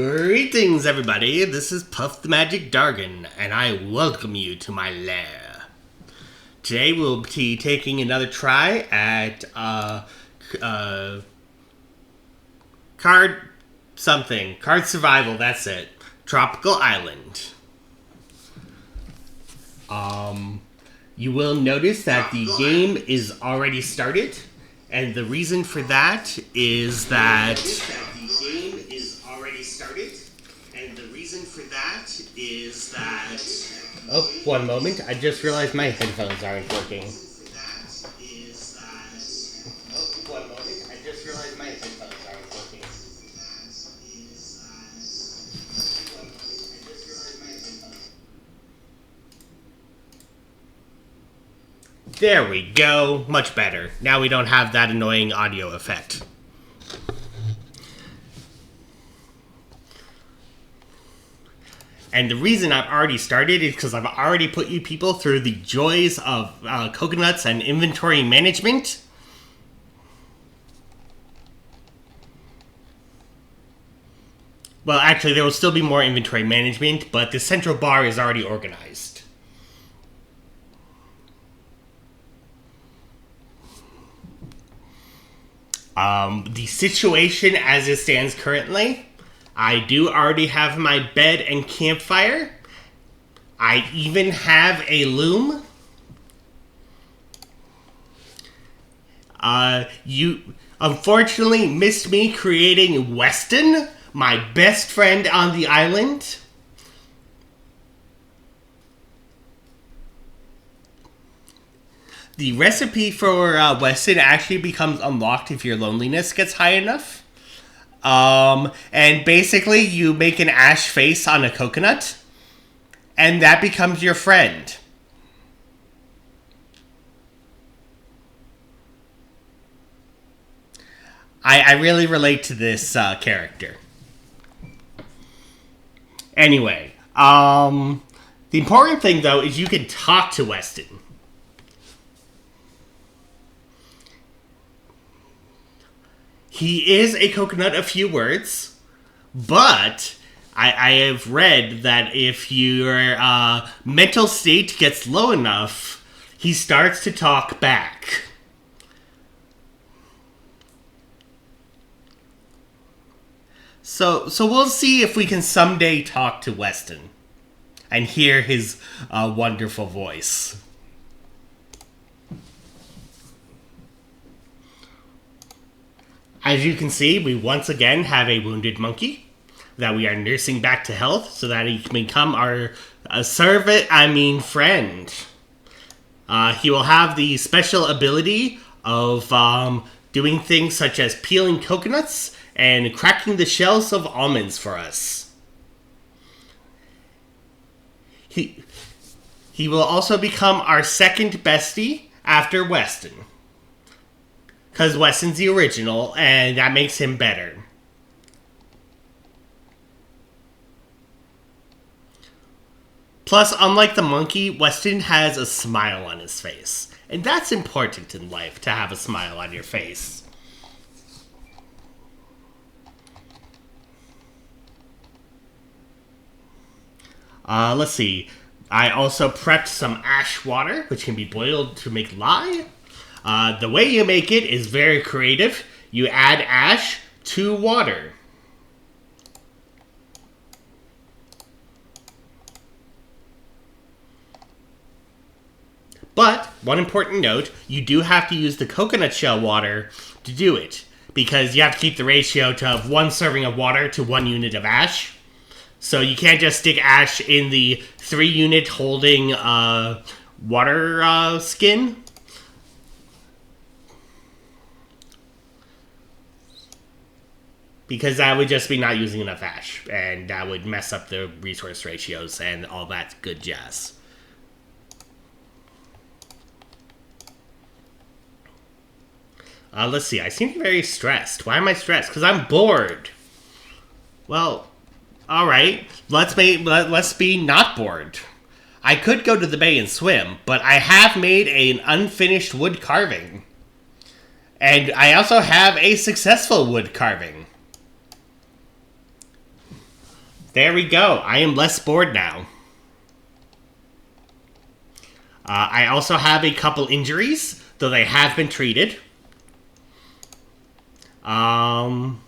Greetings, everybody. This is Puff the Magic Dargon, and I welcome you to my lair. Today we'll be taking another try at card survival. That's it. Tropical Island. You will notice that the game is already started, and the reason for that is that. Oh, one moment. I just realized my headphones aren't working. There we go. Much better. Now we don't have that annoying audio effect. And the reason I've already started is because I've already put you people through the joys of coconuts and inventory management. Well, actually, there will still be more inventory management, but the central bar is already organized. The situation as it stands currently, I do already have my bed and campfire. I even have a loom. You unfortunately missed me creating Weston, my best friend on the island. The recipe for Weston actually becomes unlocked if your loneliness gets high enough. And basically you make an ash face on a coconut, and that becomes your friend. I really relate to this character. Anyway, the important thing though is you can talk to Weston. He is a coconut of few words, but I have read that if your mental state gets low enough, he starts to talk back. So we'll see if we can someday talk to Weston and hear his wonderful voice. As you can see, we once again have a wounded monkey that we are nursing back to health so that he can become our friend. He will have the special ability of doing things such as peeling coconuts and cracking the shells of almonds for us. He will also become our second bestie after Weston. Because Weston's the original, and that makes him better. Plus, unlike the monkey, Weston has a smile on his face. And that's important in life, to have a smile on your face. Let's see. I also prepped some ash water, which can be boiled to make lye. The way you make it is very creative. You add ash to water. But, one important note, you do have to use the coconut shell water to do it, because you have to keep the ratio of 1 serving of water to 1 unit of ash. So you can't just stick ash in the 3 unit holding water skin. Because that would just be not using enough ash, and that would mess up the resource ratios and all that good jazz. Let's see, I seem to be very stressed. Why am I stressed? Because I'm bored. Well, alright, let's be not bored. I could go to the bay and swim, but I have made an unfinished wood carving. And I also have a successful wood carving. There we go. I am less bored now. I also have a couple injuries, though they have been treated. And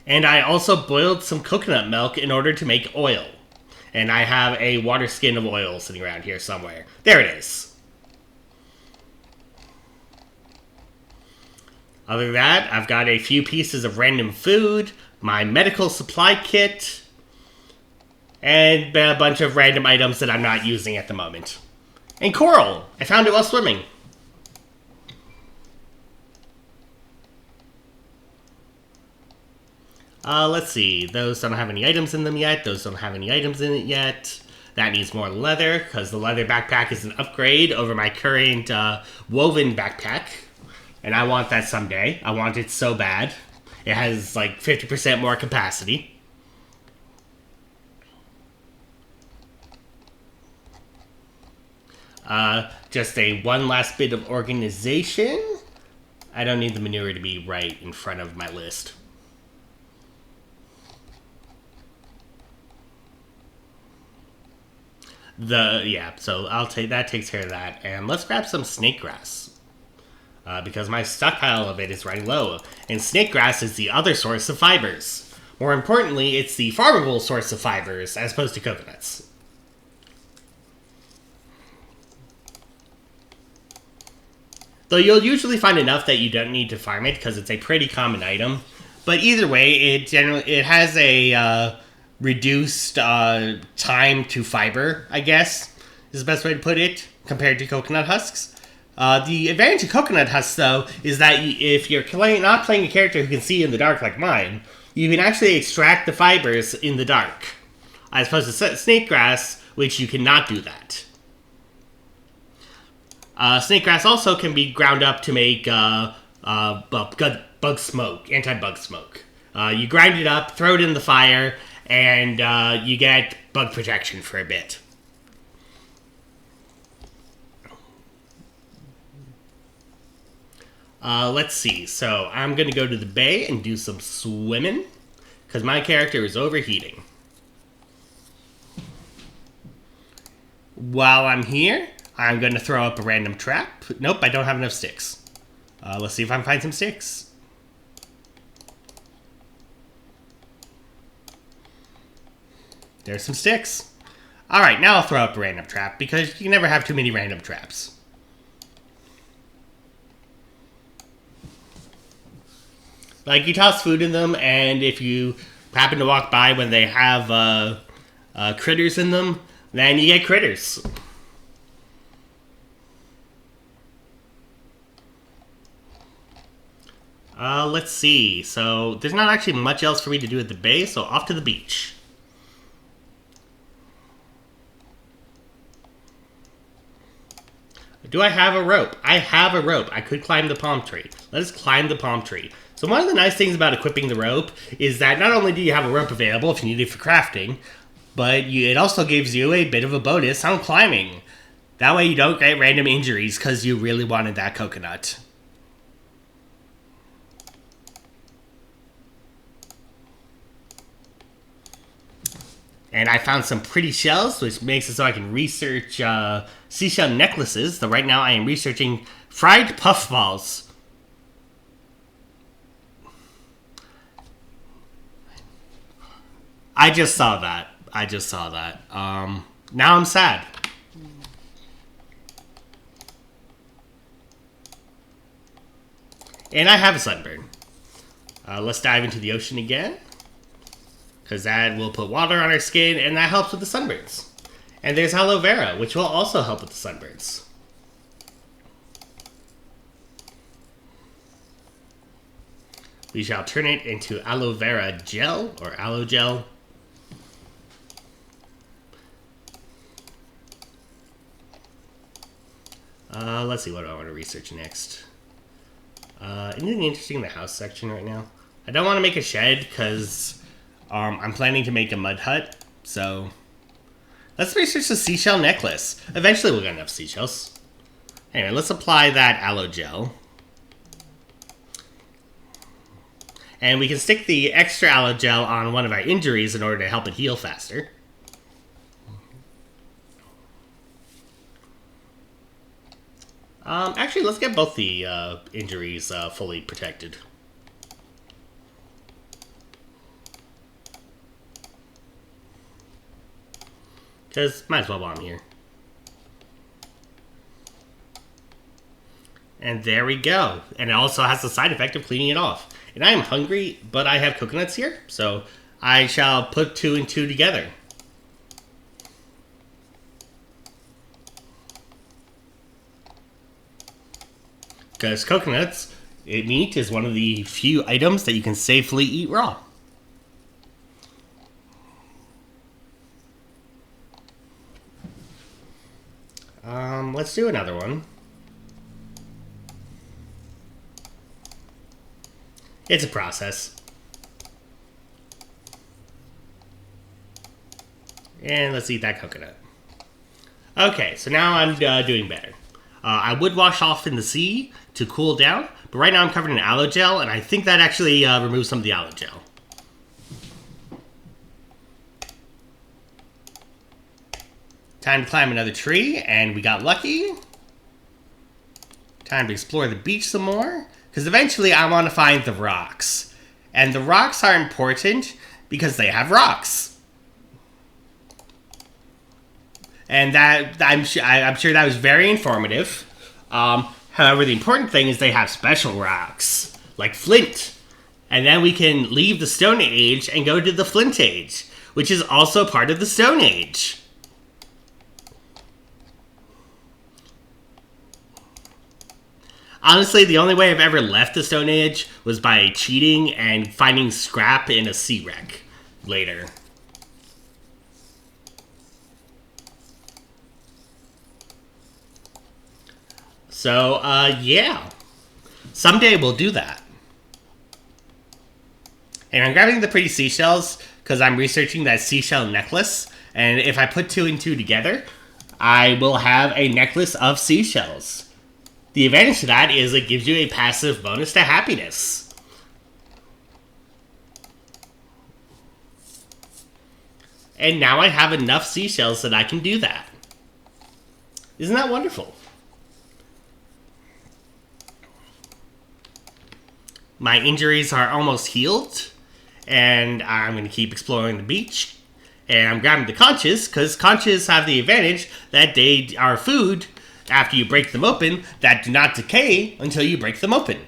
I also boiled some coconut milk in order to make oil. And I have a water skin of oil sitting around here somewhere. There it is. Other than that, I've got a few pieces of random food, my medical supply kit, and a bunch of random items that I'm not using at the moment. And coral! I found it while swimming. Let's see. Those don't have any items in them yet. Those don't have any items in it yet. That needs more leather, because the leather backpack is an upgrade over my current woven backpack. And I want that someday. I want it so bad. It has like 50% more capacity. Just one last bit of organization. I don't need the manure to be right in front of my list. So I'll take that. Takes care of that. And let's grab some snake grass. Because my stockpile of it is running low. And snake grass is the other source of fibers. More importantly, it's the farmable source of fibers as opposed to coconuts. Though you'll usually find enough that you don't need to farm it because it's a pretty common item. But either way, it has a reduced time to fiber, I guess, is the best way to put it, compared to coconut husks. The advantage of coconut husks, though, is that if you're not playing a character who can see in the dark like mine, you can actually extract the fibers in the dark. As opposed to snake grass, which you cannot do that. Snake grass also can be ground up to make bug smoke, anti-bug smoke. You grind it up, throw it in the fire, and you get bug protection for a bit. Let's see. So I'm going to go to the bay and do some swimming, because my character is overheating. While I'm here, I'm going to throw up a random trap. Nope, I don't have enough sticks. Let's see if I can find some sticks. There's some sticks. Alright, now I'll throw up a random trap, because you can never have too many random traps. Like, you toss food in them, and if you happen to walk by when they have critters in them, then you get critters. Let's see. So, there's not actually much else for me to do at the bay, so off to the beach. Do I have a rope? I have a rope. I could climb the palm tree. Let us climb the palm tree. So one of the nice things about equipping the rope is that not only do you have a rope available if you need it for crafting, but it also gives you a bit of a bonus on climbing. That way you don't get random injuries because you really wanted that coconut. And I found some pretty shells, which makes it so I can research seashell necklaces. Though right now I am researching fried puffballs. I just saw that. Now I'm sad. And I have a sunburn. Let's dive into the ocean again. Because that will put water on our skin, and that helps with the sunburns. And there's aloe vera, which will also help with the sunburns. We shall turn it into aloe vera gel, or aloe gel. Let's see, what do I want to research next? Anything interesting in the house section right now? I don't want to make a shed, because I'm planning to make a mud hut, so let's research the seashell necklace. Eventually we'll get enough seashells. Anyway, let's apply that aloe gel. And we can stick the extra aloe gel on one of our injuries in order to help it heal faster. Actually, let's get both the injuries fully protected. Because might as well while I'm here. And there we go. And it also has the side effect of cleaning it off. And I am hungry, but I have coconuts here, so I shall put 2 and 2 together. Because coconuts, meat is one of the few items that you can safely eat raw. Let's do another one. It's a process. And let's eat that coconut. Okay, so now I'm doing better. I would wash off in the sea to cool down, but right now I'm covered in aloe gel, and I think that actually removes some of the aloe gel. Time to climb another tree, and we got lucky. Time to explore the beach some more, because eventually I want to find the rocks. And the rocks are important because they have rocks. And that I'm sure that was very informative. However, the important thing is they have special rocks, like flint. And then we can leave the Stone Age and go to the Flint Age, which is also part of the Stone Age. Honestly, the only way I've ever left the Stone Age was by cheating and finding scrap in a sea wreck later. So, yeah. Someday we'll do that. And I'm grabbing the pretty seashells because I'm researching that seashell necklace. And if I put 2 and 2 together, I will have a necklace of seashells. The advantage to that is it gives you a passive bonus to happiness. And now I have enough seashells that I can do that. Isn't that wonderful? My injuries are almost healed, and I'm going to keep exploring the beach. And I'm grabbing the conches, because conches have the advantage that they are food after you break them open that do not decay until you break them open.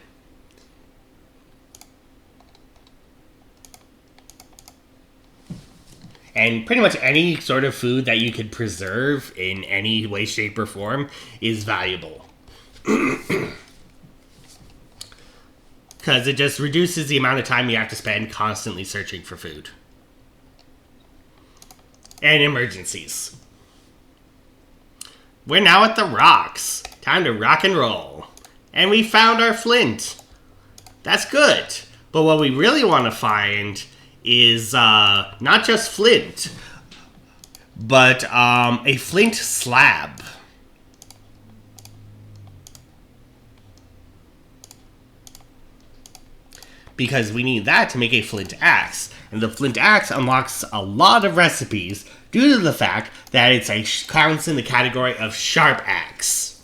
And pretty much any sort of food that you could preserve in any way, shape, or form is valuable. Because it just reduces the amount of time you have to spend constantly searching for food. And emergencies. We're now at the rocks. Time to rock and roll. And we found our flint. That's good. But what we really want to find is not just flint, but a flint slab. Because we need that to make a flint axe. And the flint axe unlocks a lot of recipes due to the fact that it counts in the category of sharp axe.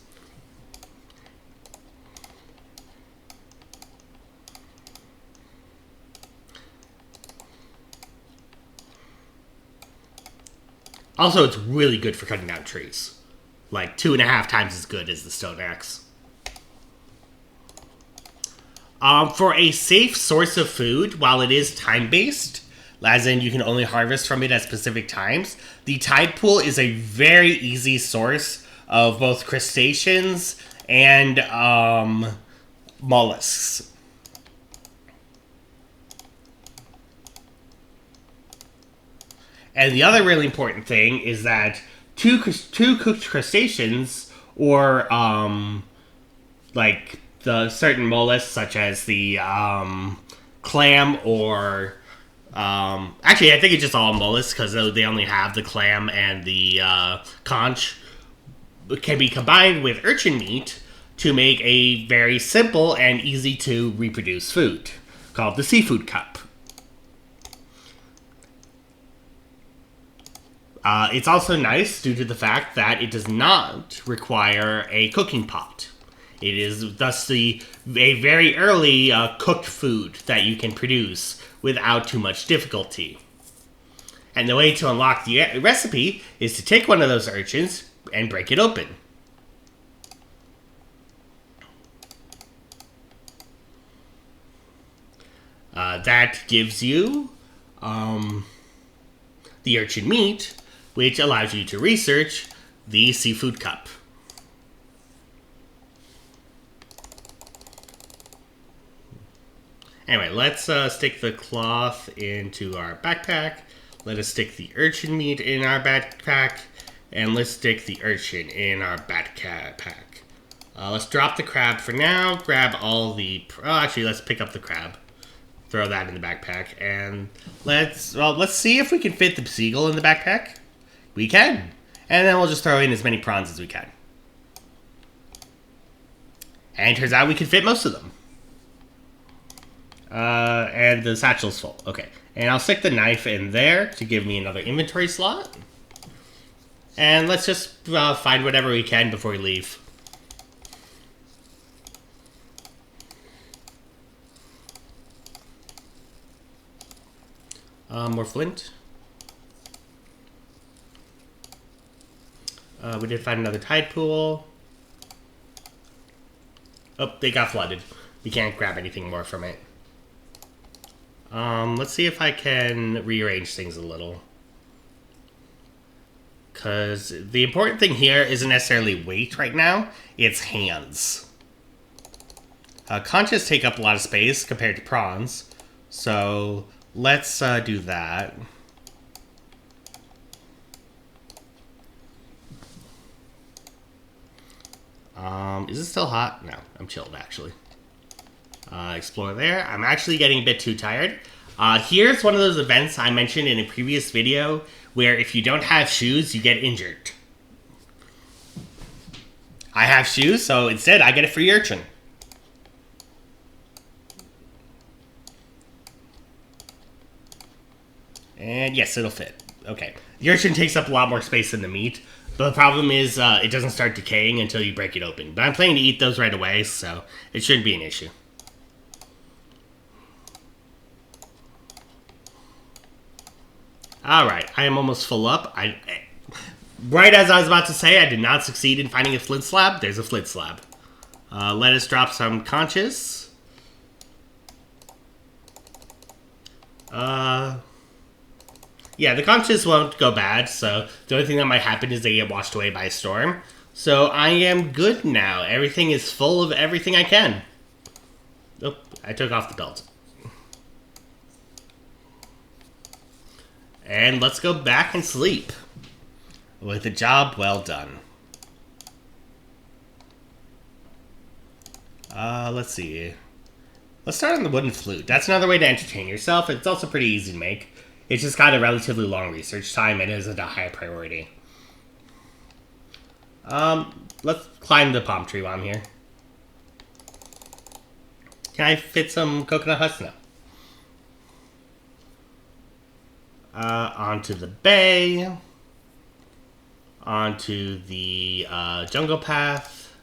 Also, it's really good for cutting down trees. Like 2.5 times as good as the stone axe. For a safe source of food, while it is time-based, as in you can only harvest from it at specific times, the tide pool is a very easy source of both crustaceans and mollusks. And the other really important thing is that two cooked crustaceans, or like the certain mollusks, such as the clam, or actually I think it's just all mollusks because they only have the clam and the conch, can be combined with urchin meat to make a very simple and easy to reproduce food. called the seafood cup. It's also nice due to the fact that it does not require a cooking pot. It is thus a very early cooked food that you can produce without too much difficulty. And the way to unlock the recipe is to take one of those urchins and break it open. That gives you the urchin meat, which allows you to research the seafood cup. Anyway, let's stick the cloth into our backpack. Let us stick the urchin meat in our backpack. And let's stick the urchin in our backpack. Let's drop the crab for now. Grab all the... actually, let's pick up the crab. Throw that in the backpack. And let's see if we can fit the seagull in the backpack. We can. And then we'll just throw in as many prawns as we can. And it turns out we can fit most of them. And the satchel's full. Okay. And I'll stick the knife in there to give me another inventory slot. And let's just find whatever we can before we leave. More flint. We did find another tide pool. Oh, they got flooded. We can't grab anything more from it. Let's see if I can rearrange things a little. Because the important thing here isn't necessarily weight right now, it's hands. Conchas take up a lot of space compared to prawns, so let's do that. Is it still hot? No, I'm chilled actually. Explore there. I'm actually getting a bit too tired. Here's one of those events I mentioned in a previous video where if you don't have shoes, you get injured. I have shoes, so instead I get a free urchin. And yes, it'll fit. Okay. The urchin takes up a lot more space than the meat. But the problem is it doesn't start decaying until you break it open. But I'm planning to eat those right away, so it shouldn't be an issue. Alright, I am almost full up. Right as I was about to say, I did not succeed in finding a flint slab. There's a flint slab. Let us drop some conchas. Yeah, the conchas won't go bad, so the only thing that might happen is they get washed away by a storm. So I am good now. Everything is full of everything I can. Oh, I took off the belt. And let's go back and sleep. With a job well done. Let's see. Let's start on the wooden flute. That's another way to entertain yourself. It's also pretty easy to make. It's just got a relatively long research time and isn't a high priority. Let's climb the palm tree while I'm here. Can I fit some coconut husks now? Onto the bay. Onto the jungle path.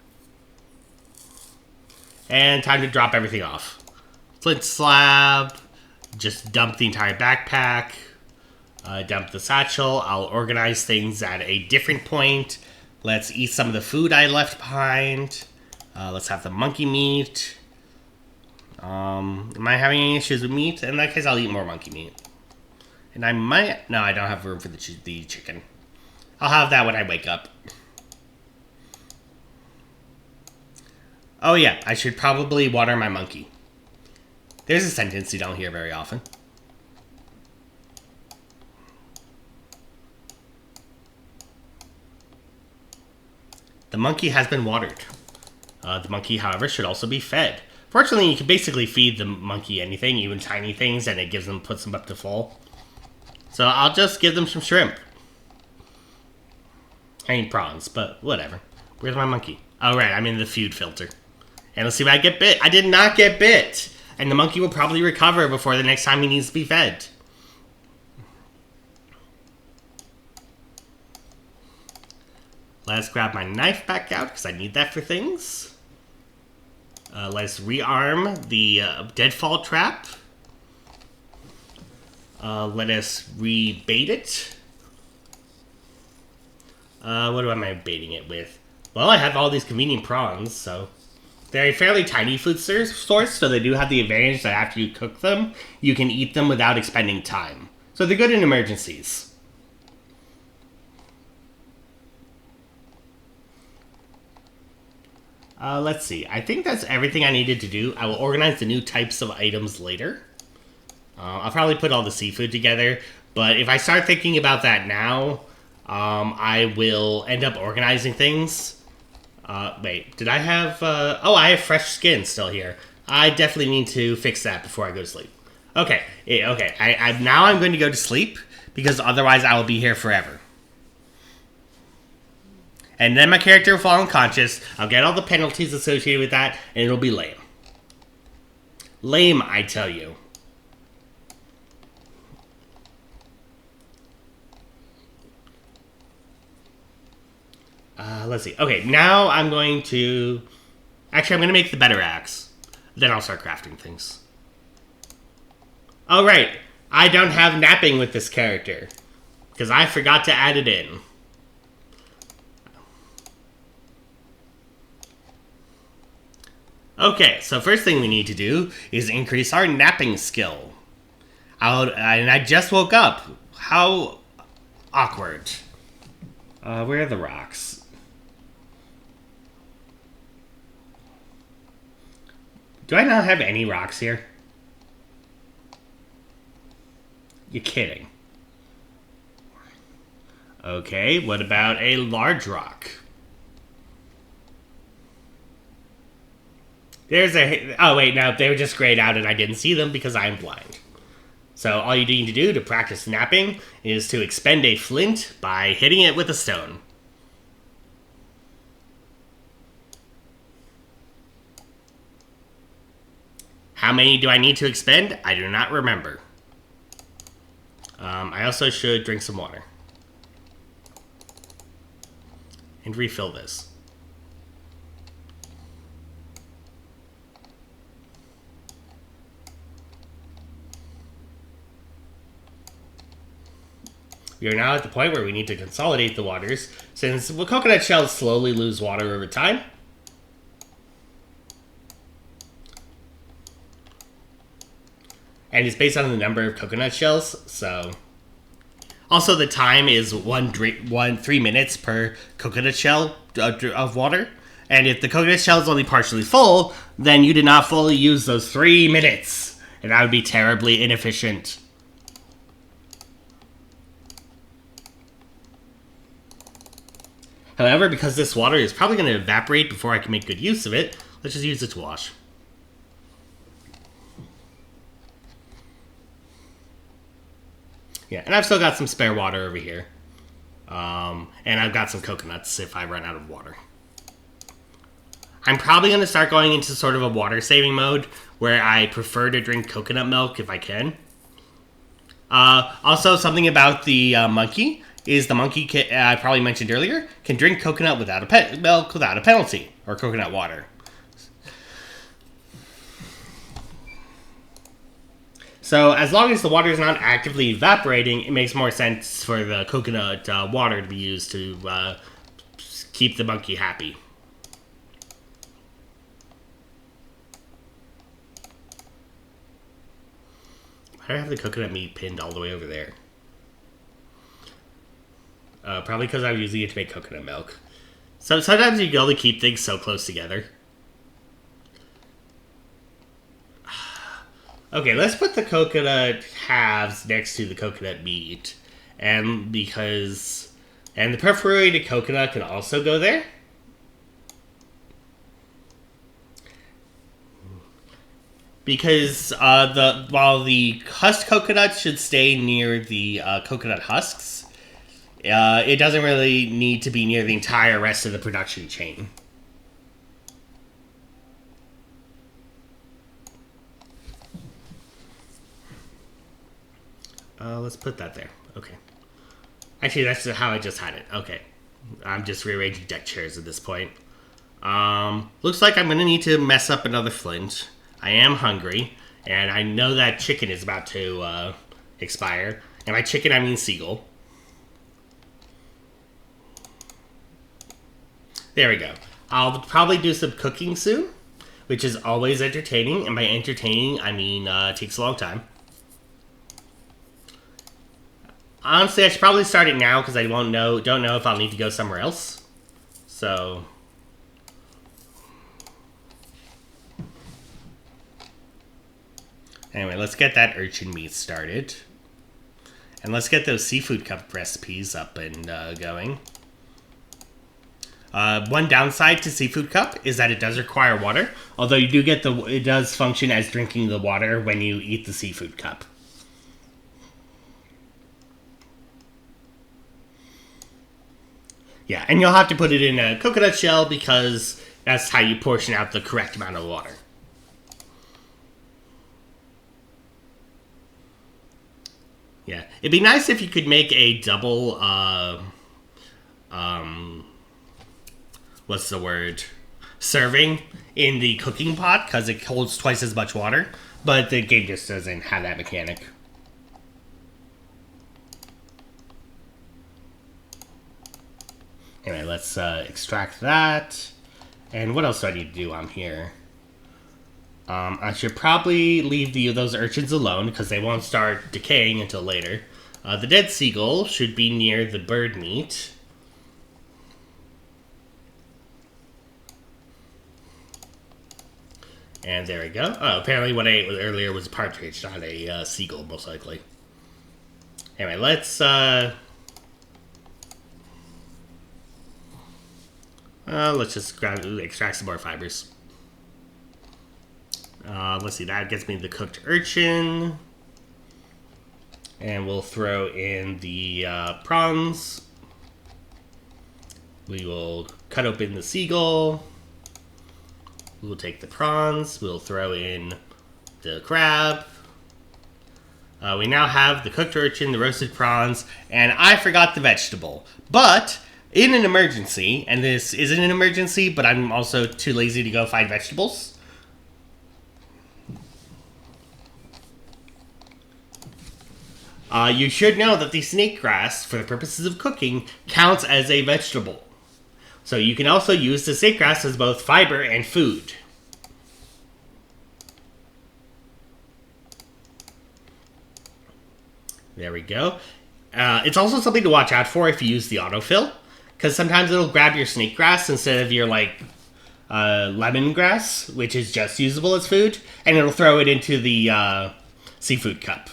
And time to drop everything off. Flint slab. Just dump the entire backpack. Dump the satchel. I'll organize things at a different point. Let's eat some of the food I left behind. Let's have the monkey meat. Am I having any issues with meat? In that case, I'll eat more monkey meat. And I might... No, I don't have room for the chicken. I'll have that when I wake up. Oh yeah, I should probably water my monkey. There's a sentence you don't hear very often. The monkey has been watered. The monkey, however, should also be fed. Fortunately, you can basically feed the monkey anything, even tiny things, and it puts them up to full. So I'll just give them some shrimp. I mean prawns, but whatever. Where's my monkey? Oh right, I'm in the food filter. And let's see if I get bit. I did not get bit. and the monkey will probably recover before the next time he needs to be fed. Let's grab my knife back out, because I need that for things. Let's rearm the deadfall trap. Let us rebait it. What am I baiting it with? Well, I have all these convenient prawns, so... They're a fairly tiny food source, so they do have the advantage that after you cook them, you can eat them without expending time. So they're good in emergencies. Let's see. I think that's everything I needed to do. I will organize the new types of items later. I'll probably put all the seafood together, but if I start thinking about that now, I will end up organizing things. Wait, did I have... oh, I have fresh skin still here. I definitely need to fix that before I go to sleep. Okay, okay. Now I'm going to go to sleep, because otherwise I will be here forever. And then my character will fall unconscious, I'll get all the penalties associated with that, and it'll be lame. Lame, I tell you. Let's see. Okay, now I'm going to... Actually, I'm going to make the better axe. Then I'll start crafting things. Oh, right. I don't have napping with this character, because I forgot to add it in. Okay, so first thing we need to do is increase our napping skill. And I just woke up. How awkward. Where are the rocks? Do I not have any rocks here? You're kidding. Okay, what about a large rock? There's a... Oh, wait, no, they were just grayed out and I didn't see them because I'm blind. So all you need to do to practice napping is to expend a flint by hitting it with a stone. How many do I need to expend? I do not remember. I also should drink some water. And refill this. We are now at the point where we need to consolidate the waters, since coconut shells slowly lose water over time. And it's based on the number of coconut shells, so... Also, the time is 3 minutes per coconut shell of water. And if the coconut shell is only partially full, then you did not fully use those 3 minutes. And that would be terribly inefficient. However, because this water is probably going to evaporate before I can make good use of it, let's just use it to wash. Yeah, and I've still got some spare water over here. And I've got some coconuts if I run out of water. I'm probably going to start going into sort of a water-saving mode, where I prefer to drink coconut milk if I can. Also, something about the monkey is the monkey, I probably mentioned earlier, can drink coconut without milk without a penalty, or coconut water. So as long as the water is not actively evaporating, it makes more sense for the coconut water to be used to keep the monkey happy. Why do I have the coconut meat pinned all the way over there? Probably because I'm using it to make coconut milk. So sometimes you can only keep things so close together. Okay, let's put the coconut halves next to the coconut meat. And the perforated coconut can also go there. Because while the husked coconut should stay near the coconut husks, it doesn't really need to be near the entire rest of the production chain. Let's put that there. Okay. Actually, that's how I just had it. Okay. I'm just rearranging deck chairs at this point. Looks like I'm going to need to mess up another flint. I am hungry, and I know that chicken is about to expire. And by chicken, I mean seagull. There we go. I'll probably do some cooking soon, which is always entertaining. And by entertaining, I mean it takes a long time. Honestly, I should probably start it now because I don't know if I'll need to go somewhere else. So, anyway, let's get that urchin meat started. And let's get those seafood cup recipes up and going. One downside to seafood cup is that it does require water. Although you do get it does function as drinking the water when you eat the seafood cup. Yeah, and you'll have to put it in a coconut shell because that's how you portion out the correct amount of water. Yeah, it'd be nice if you could make a double, what's the word? Serving in the cooking pot because it holds twice as much water, but the game just doesn't have that mechanic. Anyway, let's extract that. And what else do I need to do on here? I should probably leave those urchins alone because they won't start decaying until later. The dead seagull should be near the bird meat. And there we go. Oh, apparently what I ate earlier was a partridge, not a seagull, most likely. Anyway, let's just extract some more fibers. Let's see, that gets me the cooked urchin. And we'll throw in the prawns. We will cut open the seagull. We'll take the prawns. We'll throw in the crab. We now have the cooked urchin, the roasted prawns, and I forgot the vegetable. But in an emergency, and this isn't an emergency, but I'm also too lazy to go find vegetables. You should know that the snake grass, for the purposes of cooking, counts as a vegetable. So you can also use the snake grass as both fiber and food. There we go. It's also something to watch out for if you use the autofill, because sometimes it'll grab your snake grass instead of your lemongrass, which is just usable as food, and it'll throw it into the seafood cup.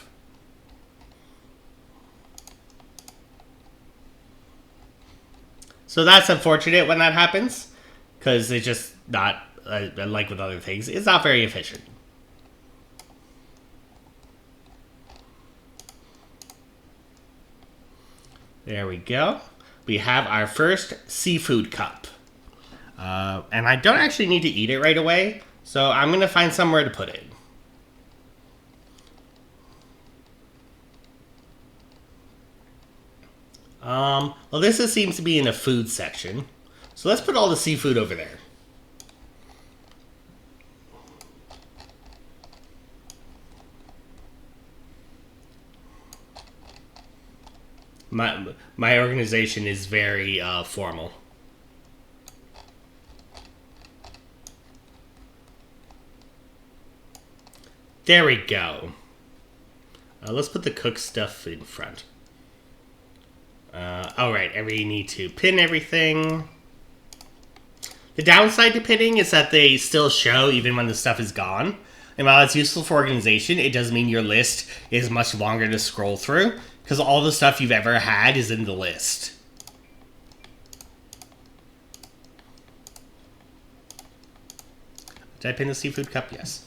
So that's unfortunate when that happens, because it's just not, like with other things, it's not very efficient. There we go. We have our first seafood cup. And I don't actually need to eat it right away, so I'm going to find somewhere to put it. Well, this seems to be in the food section. So let's put all the seafood over there. My organization is very formal. There we go. Let's put the cooked stuff in front. Alright, and we need to pin everything. The downside to pinning is that they still show even when the stuff is gone. And while it's useful for organization, it does mean your list is much longer to scroll through, because all the stuff you've ever had is in the list. Did I pin the seafood cup? Yes.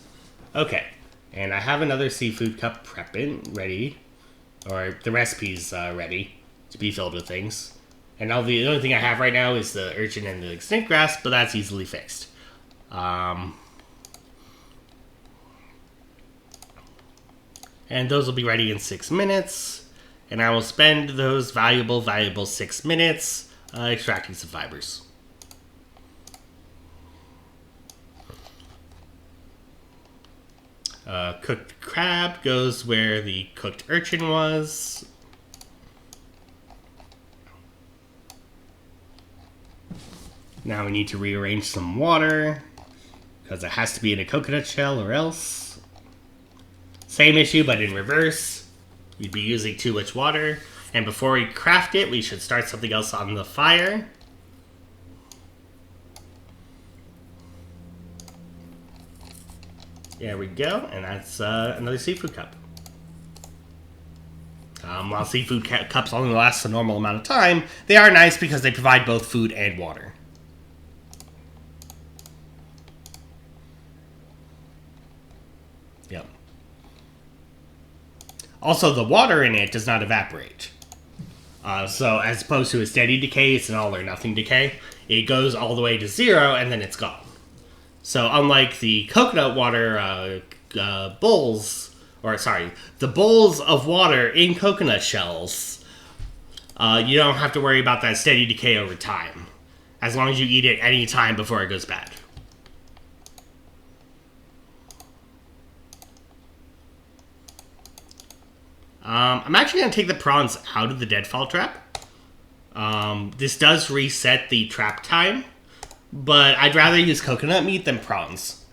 Okay. And I have another seafood cup ready. Or the recipe's ready to be filled with things. And the only thing I have right now is the urchin and the snake grass, but that's easily fixed. And those will be ready in 6 minutes. And I will spend those valuable 6 minutes extracting some fibers. Cooked crab goes where the cooked urchin was. Now we need to rearrange some water, because it has to be in a coconut shell or else. Same issue, but in reverse. We'd be using too much water. And before we craft it, we should start something else on the fire. There we go, and that's another seafood cup. While seafood cups only last a normal amount of time, they are nice because they provide both food and water. Yep. Also, the water in it does not evaporate. So as opposed to a steady decay, it's an all or nothing decay. It goes all the way to 0 and then it's gone. So unlike the coconut water bowls, or sorry, the bowls of water in coconut shells, you don't have to worry about that steady decay over time, as long as you eat it any time before it goes bad. I'm actually going to take the prawns out of the deadfall trap. This does reset the trap time, but I'd rather use coconut meat than prawns.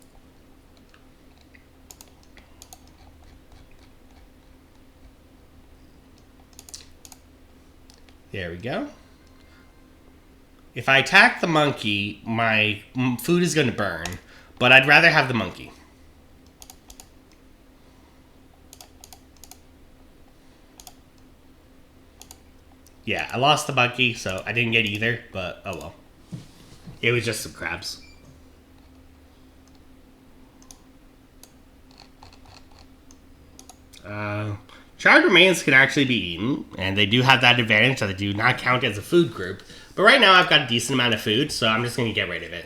There we go. If I attack the monkey, my food is going to burn, but I'd rather have the monkey. Yeah, I lost the monkey, so I didn't get either, but oh well. It was just some crabs. Charred remains can actually be eaten, and they do have that advantage that they do not count as a food group. But right now I've got a decent amount of food, so I'm just going to get rid of it.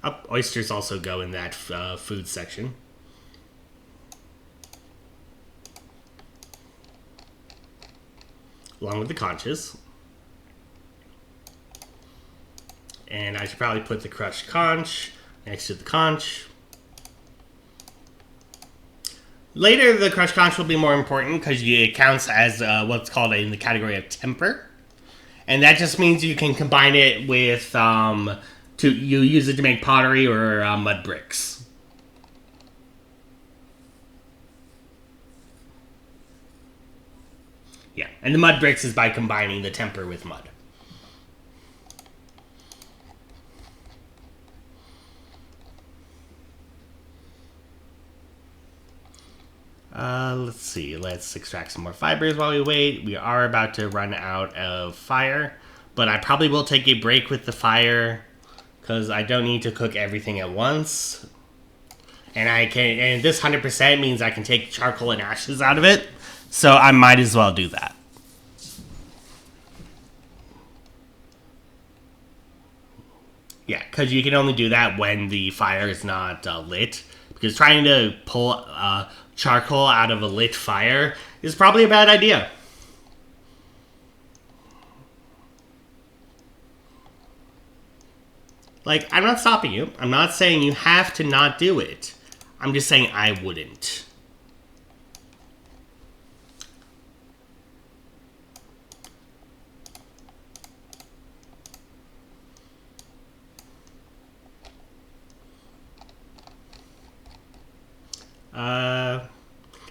Oh, oysters also go in that food section. Along with the conches. And I should probably put the crushed conch next to the conch. Later, the crushed conch will be more important because it counts as what's called in the category of temper. And that just means you can combine it with, you use it to make pottery or mud bricks. Yeah, and the mud bricks is by combining the temper with mud. Let's see. Let's extract some more fibers while we wait. We are about to run out of fire, but I probably will take a break with the fire because I don't need to cook everything at once. And this 100% means I can take charcoal and ashes out of it, so I might as well do that. Yeah, because you can only do that when the fire is not lit. Because trying to pull charcoal out of a lit fire is probably a bad idea. Like, I'm not stopping you. I'm not saying you have to not do it. I'm just saying I wouldn't.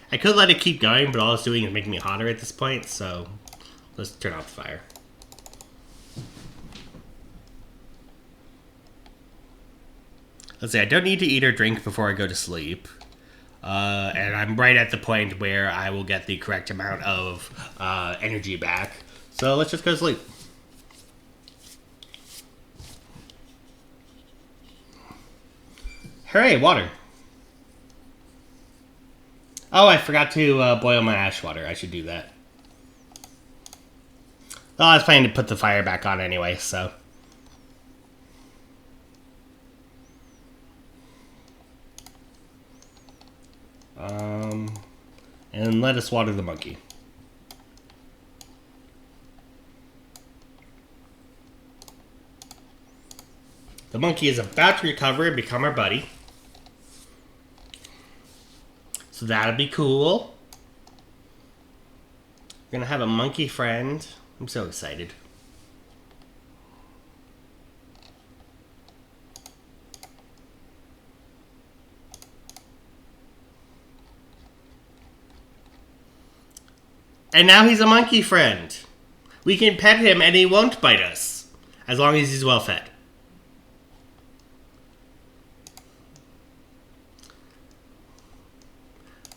I could let it keep going, but all it's doing is making me hotter at this point, so let's turn off the fire. Let's see, I don't need to eat or drink before I go to sleep. And I'm right at the point where I will get the correct amount of energy back. So let's just go to sleep. Hooray, water. Oh, I forgot to boil my ash water. I should do that. Well, I was planning to put the fire back on anyway, so. And let us water the monkey. The monkey is about to recover and become our buddy. So that'll be cool. We're gonna have a monkey friend. I'm so excited. And now he's a monkey friend. We can pet him and he won't bite us. As long as he's well fed.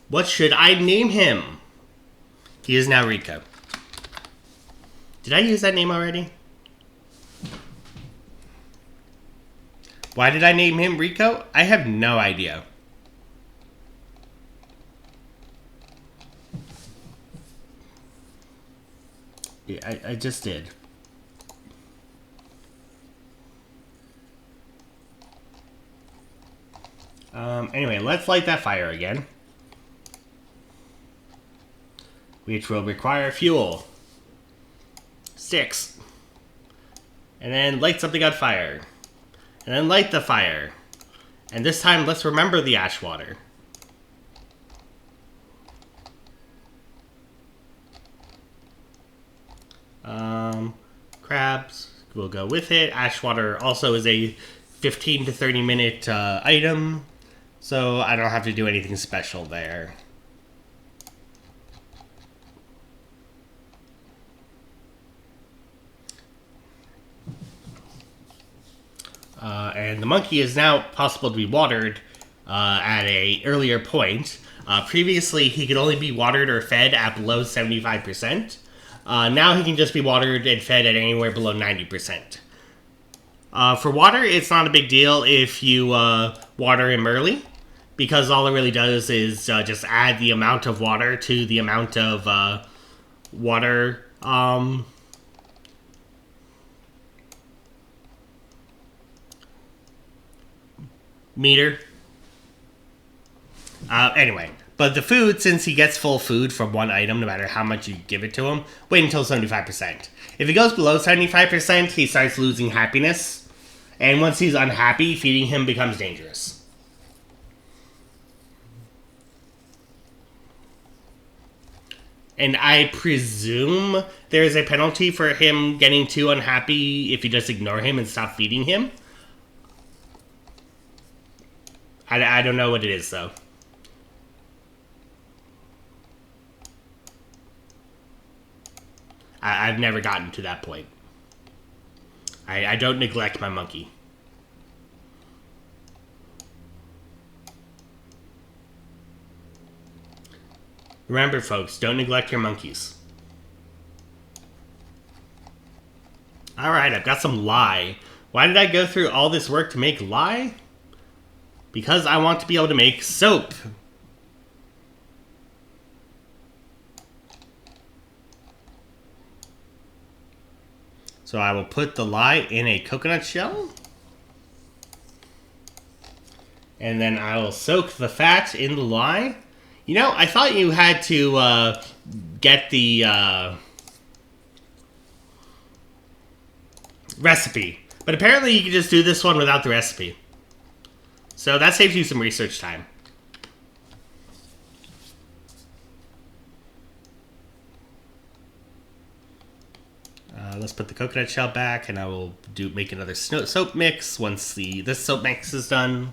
What should I name him? He is now Rico. Did I use that name already? Why did I name him Rico? I have no idea. Yeah, I just did. Anyway, let's light that fire again. Which will require fuel. 6. And then light something on fire. And then light the fire. And this time, let's remember the ash water. Crabs will go with it. Ash water also is a 15 to 30 minute item. So I don't have to do anything special there. And the monkey is now possible to be watered at an earlier point. Previously, he could only be watered or fed at below 75%. Now he can just be watered and fed at anywhere below 90%. For water, it's not a big deal if you water him early, because all it really does is just add the amount of water to the amount of water meter. Anyway, but the food, since he gets full food from one item, no matter how much you give it to him, wait until 75%. If it goes below 75%, he starts losing happiness. And once he's unhappy, feeding him becomes dangerous. And I presume there is a penalty for him getting too unhappy if you just ignore him and stop feeding him. I don't know what it is, though. I've never gotten to that point. I don't neglect my monkey. Remember, folks, don't neglect your monkeys. Alright, I've got some lye. Why did I go through all this work to make lye? Because I want to be able to make soap. So I will put the lye in a coconut shell. And then I will soak the fat in the lye. You know, I thought you had to get the recipe. But apparently you can just do this one without the recipe. So that saves you some research time. Let's put the coconut shell back, and I will make another soap mix once this soap mix is done.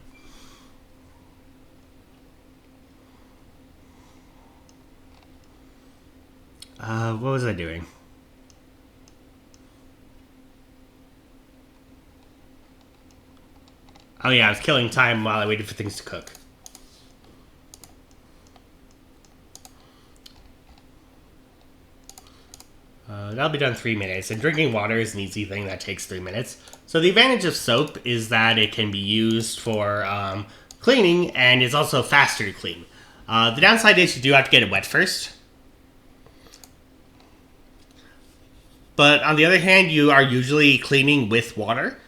What was I doing? Oh yeah, I was killing time while I waited for things to cook. That'll be done in 3 minutes, and drinking water is an easy thing that takes 3 minutes. So the advantage of soap is that it can be used for cleaning, and it's also faster to clean. The downside is you do have to get it wet first. But on the other hand, you are usually cleaning with water,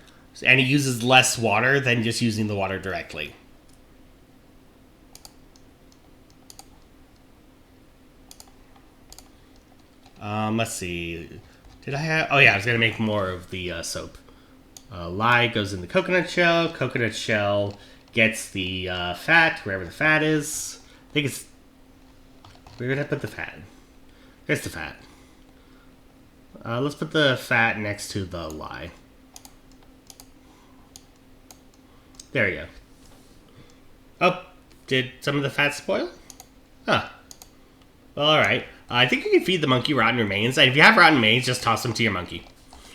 and it uses less water than just using the water directly. Let's see. Did I have... Oh, yeah, I was going to make more of the soap. Lye goes in the coconut shell. Coconut shell gets the fat, wherever the fat is. I think it's... Where did I put the fat? There's the fat. Let's put the fat next to the lye. There you go. Oh, did some of the fat spoil? Huh. Well, alright. I think you can feed the monkey rotten remains. If you have rotten remains, just toss them to your monkey.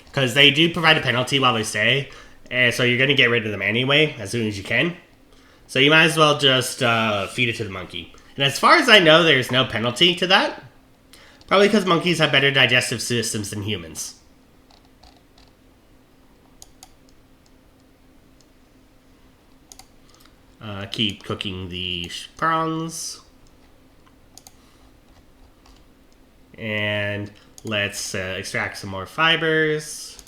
Because they do provide a penalty while they stay. And so you're going to get rid of them anyway, as soon as you can. So you might as well just feed it to the monkey. And as far as I know, there's no penalty to that. Probably because monkeys have better digestive systems than humans. Keep cooking the prawns. And let's extract some more fibers.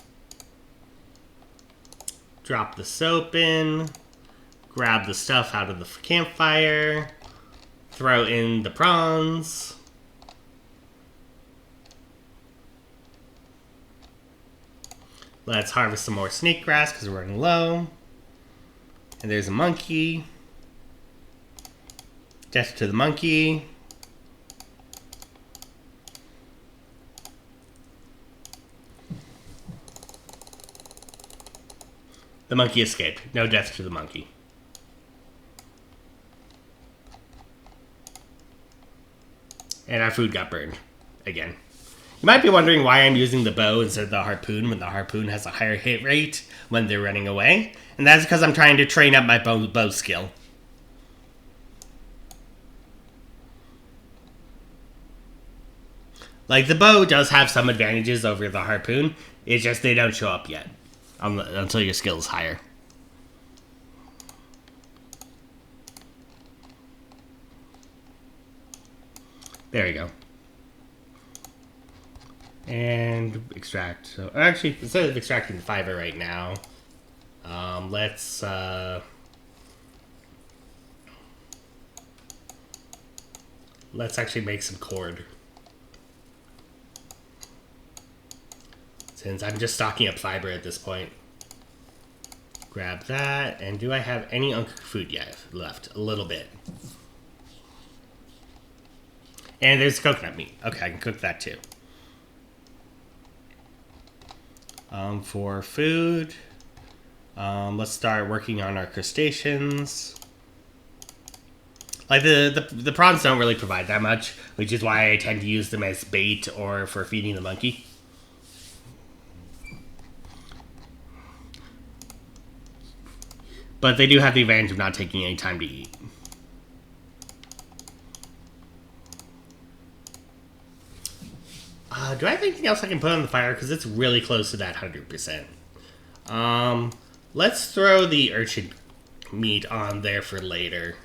Drop the soap in. Grab the stuff out of the campfire. Throw in the prawns. Let's harvest some more snake grass because we're running low. And there's a monkey. Death to the monkey. The monkey escaped. No death to the monkey. And our food got burned. Again. You might be wondering why I'm using the bow instead of the harpoon when the harpoon has a higher hit rate when they're running away. And that's because I'm trying to train up my bow skill. Like, the bow does have some advantages over the harpoon. It's just they don't show up yet. Until your skill is higher. There you go. And extract. So actually, instead of extracting the fiber right now, let's actually make some cord. Since I'm just stocking up fiber at this point. Grab that, and do I have any uncooked food yet left? A little bit. And there's coconut meat. Okay, I can cook that too. For food, let's start working on our crustaceans. Like, the prawns don't really provide that much, which is why I tend to use them as bait or for feeding the monkey. But they do have the advantage of not taking any time to eat. Do I have anything else I can put on the fire? Because it's really close to that 100%. Let's throw the urchin meat on there for later.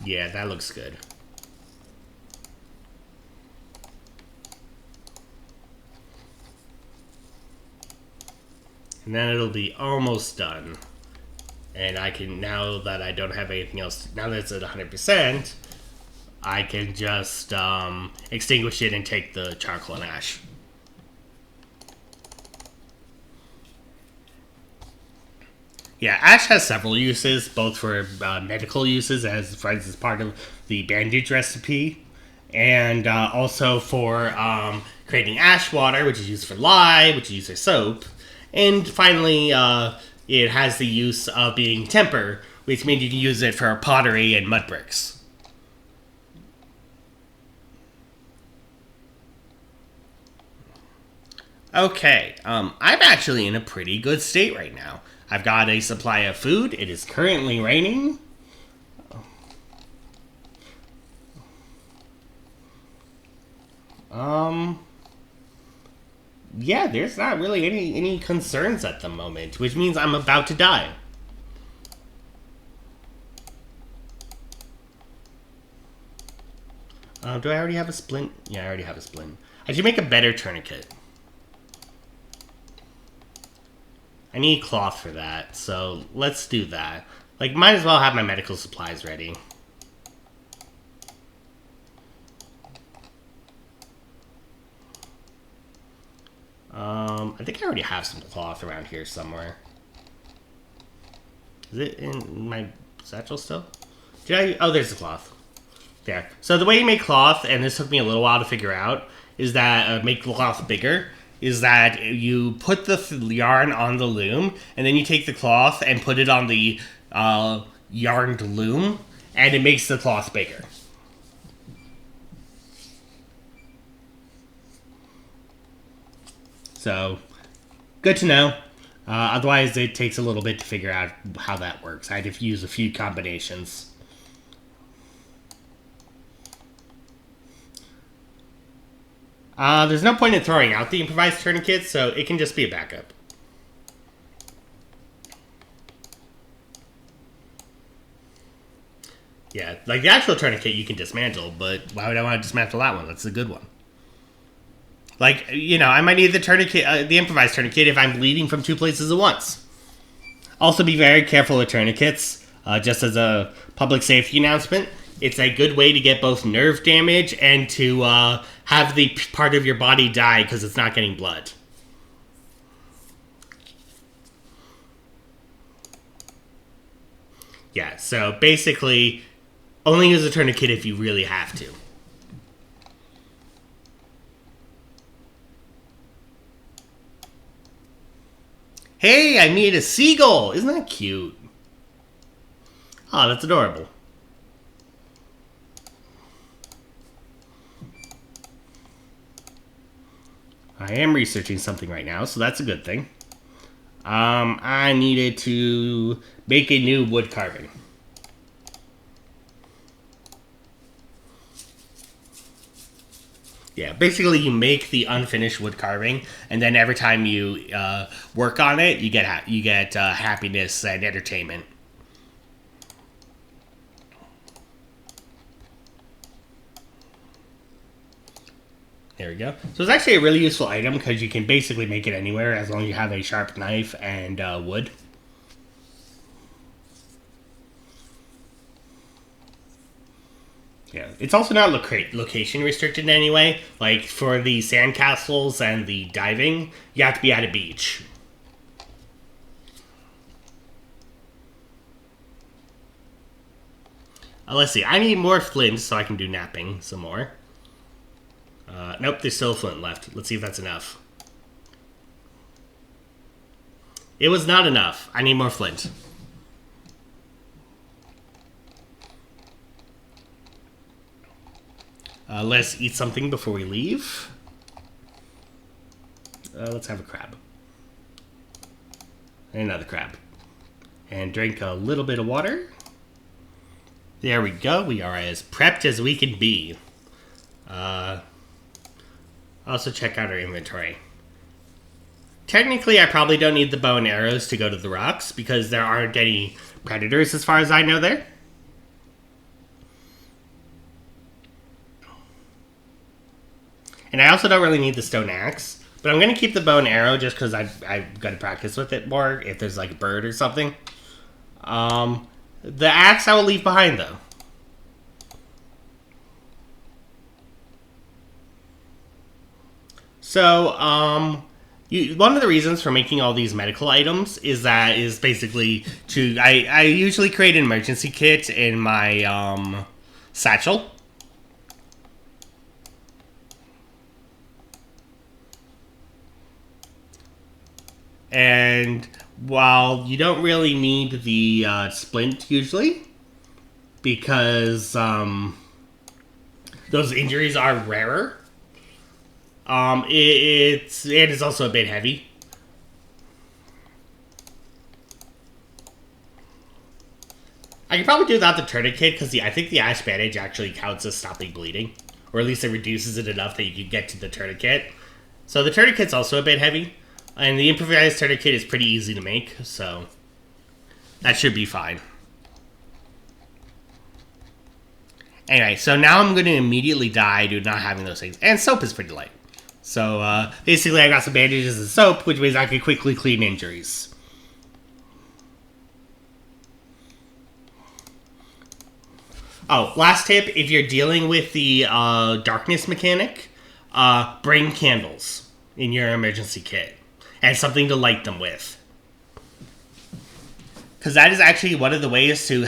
Yeah, that looks good. And then it'll be almost done. And I can, now that I don't have anything else, now that it's at 100%, I can just extinguish it and take the charcoal and ash. Yeah, ash has several uses, both for medical uses, as for instance part of the bandage recipe, and also for creating ash water, which is used for lye, which is used for soap, and finally, it has the use of being temper, which means you can use it for pottery and mud bricks. Okay, I'm actually in a pretty good state right now. I've got a supply of food. It is currently raining. Yeah, there's not really any concerns at the moment, which means I'm about to die. Do I already have a splint? Yeah, I already have a splint. I should make a better tourniquet. I need cloth for that, so let's do that. Like, might as well have my medical supplies ready. I think I already have some cloth around here somewhere. Is it in my satchel still? Did I? Oh, there's the cloth. There. So the way you make cloth, and this took me a little while to figure out, is that make the cloth bigger. Is that you put the yarn on the loom, and then you take the cloth and put it on the yarned loom, and it makes the cloth bigger. So, good to know. Otherwise, it takes a little bit to figure out how that works. I had to use a few combinations. There's no point in throwing out the improvised tourniquet, so it can just be a backup. Yeah, like the actual tourniquet you can dismantle, but why would I want to dismantle that one? That's a good one. Like, you know, I might need the tourniquet, the improvised tourniquet if I'm bleeding from two places at once. Also, be very careful with tourniquets. Just as a public safety announcement, it's a good way to get both nerve damage and to have the part of your body die because it's not getting blood. Yeah, so basically, only use a tourniquet if you really have to. Hey, I made a seagull! Isn't that cute? Oh, that's adorable. I am researching something right now, so that's a good thing. I needed to make a new wood carving. Yeah, basically you make the unfinished wood carving, and then every time you work on it, you get happiness and entertainment. There we go. So it's actually a really useful item because you can basically make it anywhere as long as you have a sharp knife and wood. Yeah, it's also not location restricted in any way. Like, for the sandcastles and the diving, you have to be at a beach. Let's see, I need more flint so I can do napping some more. Nope, there's still flint left. Let's see if that's enough. It was not enough. I need more flint. Let's eat something before we leave. Let's have a crab. And another crab. And drink a little bit of water. There we go. We are as prepped as we can be. Also check out our inventory. Technically, I probably don't need the bow and arrows to go to the rocks because there aren't any predators as far as I know there. And I also don't really need the stone axe. But I'm going to keep the bow and arrow just because I've got to practice with it more if there's like a bird or something. The axe I will leave behind though. So, one of the reasons for making all these medical items is basically to... I usually create an emergency kit in my satchel. And while you don't really need the splint usually, because those injuries are rarer, it is also a bit heavy. I could probably do without the tourniquet because I think the ash bandage actually counts as stopping bleeding, or at least it reduces it enough that you can get to the tourniquet. So the tourniquet's also a bit heavy, and the improvised tourniquet is pretty easy to make, so that should be fine. Anyway, so now I'm going to immediately die due to not having those things, and soap is pretty light. So, basically I got some bandages and soap, which means I can quickly clean injuries. Oh, last tip, if you're dealing with the darkness mechanic, bring candles in your emergency kit. And something to light them with. Because that is actually one of the ways to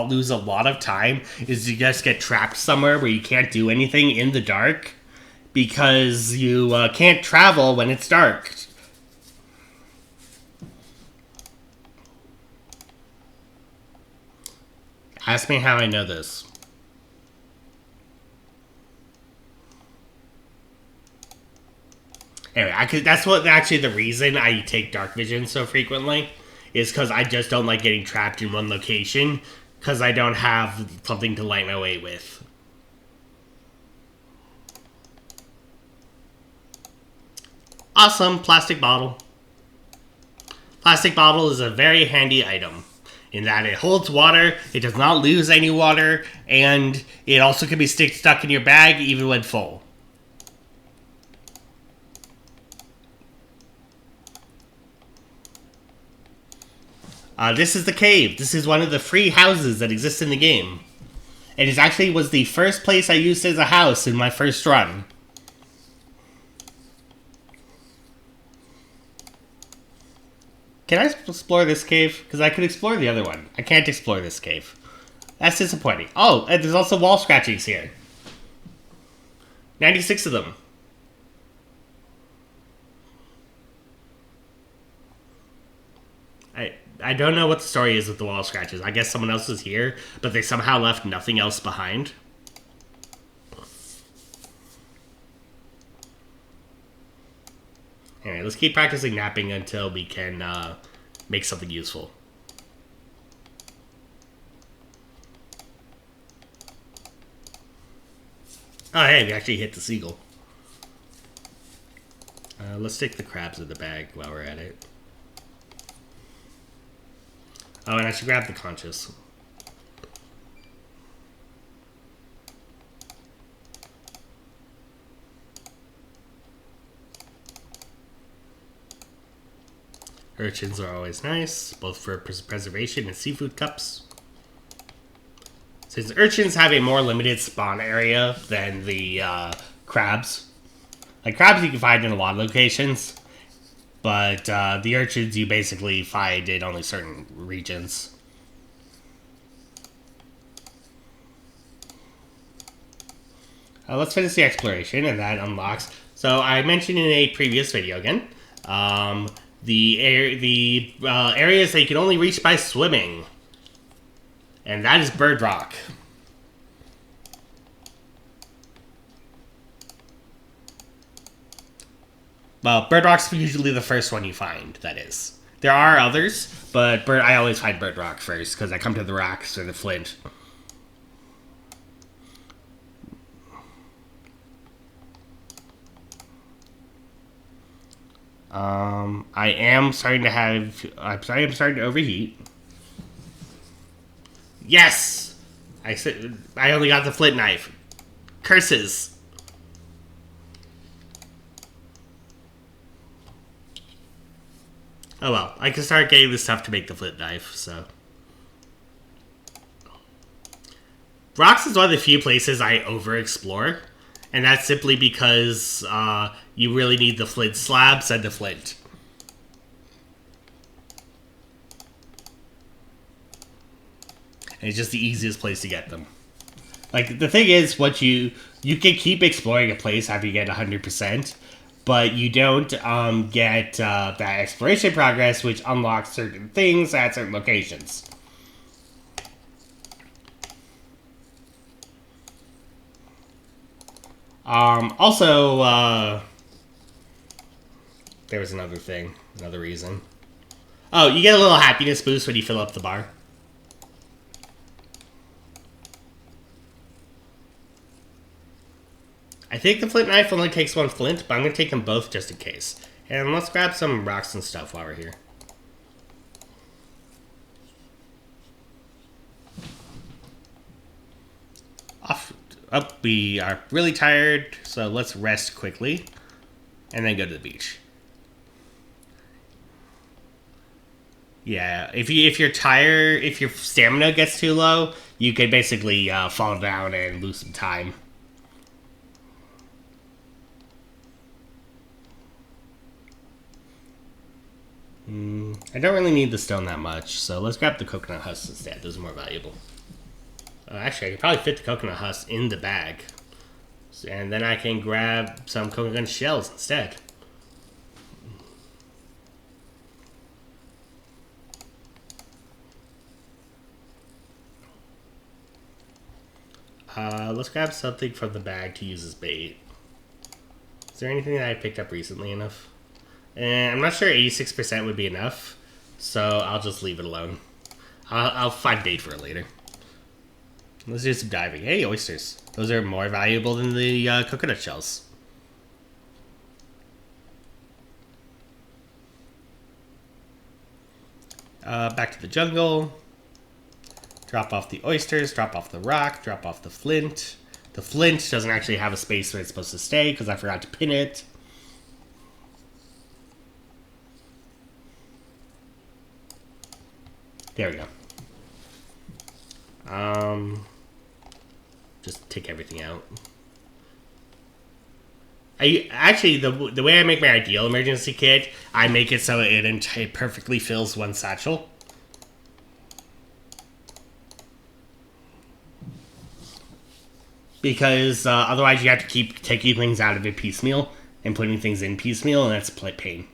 lose a lot of time, is you just get trapped somewhere where you can't do anything in the dark. Because you can't travel when it's dark. Ask me how I know this. Anyway, that's what actually the reason I take dark vision so frequently is because I just don't like getting trapped in one location because I don't have something to light my way with. Awesome, plastic bottle. Plastic bottle is a very handy item in that it holds water, it does not lose any water, and it also can be stuck in your bag even when full. This is the cave. This is one of the free houses that exist in the game. It actually was the first place I used as a house in my first run. Can I explore this cave? Because I could explore the other one. I can't explore this cave. That's disappointing. Oh, and there's also wall scratchings here. 96 of them. I don't know what the story is with the wall scratches. I guess someone else is here, but they somehow left nothing else behind. Anyway, let's keep practicing napping until we can make something useful. Oh, hey, we actually hit the seagull. Let's stick the crabs in the bag while we're at it. Oh, and I should grab the conchas. Urchins are always nice, both for preservation and seafood cups. Since urchins have a more limited spawn area than the crabs. Like, crabs you can find in a lot of locations. But the urchins you basically find in only certain regions. Let's finish the exploration, and that unlocks. So I mentioned in a previous video again, the areas that you can only reach by swimming, and that is Bird Rock. Well, Bird Rock's usually the first one you find, that is. There are others, but I always find Bird Rock first, because I come to the rocks or the flint. I am starting to overheat. Yes! I only got the flint knife. Curses! Oh well, I can start getting the stuff to make the flint knife, so. Rocks is one of the few places I overexplore, and that's simply because you really need the flint slabs and the flint. And it's just the easiest place to get them. Like, the thing is, once you can keep exploring a place after you get 100%, but you don't get that exploration progress, which unlocks certain things at certain locations. Also, there was another thing, another reason. Oh, you get a little happiness boost when you fill up the bar. I think the flint knife only takes one flint, but I'm going to take them both just in case. And let's grab some rocks and stuff while we're here. We are really tired, so let's rest quickly. And then go to the beach. Yeah, if you're tired, if your stamina gets too low, you could basically fall down and lose some time. I don't really need the stone that much, so let's grab the coconut husks instead. Those are more valuable. Actually, I could probably fit the coconut husks in the bag. And then I can grab some coconut shells instead. Let's grab something from the bag to use as bait. Is there anything that I picked up recently enough? And I'm not sure 86% would be enough, so I'll just leave it alone. I'll find bait for it later. Let's do some diving. Hey, oysters. Those are more valuable than the coconut shells. Back to the jungle. Drop off the oysters, drop off the rock, drop off the flint. The flint doesn't actually have a space where it's supposed to stay because I forgot to pin it. There we go. Just take everything out. The way I make my ideal emergency kit, I make it so it perfectly fills one satchel. Because otherwise you have to keep taking things out of it piecemeal and putting things in piecemeal, and that's a pain.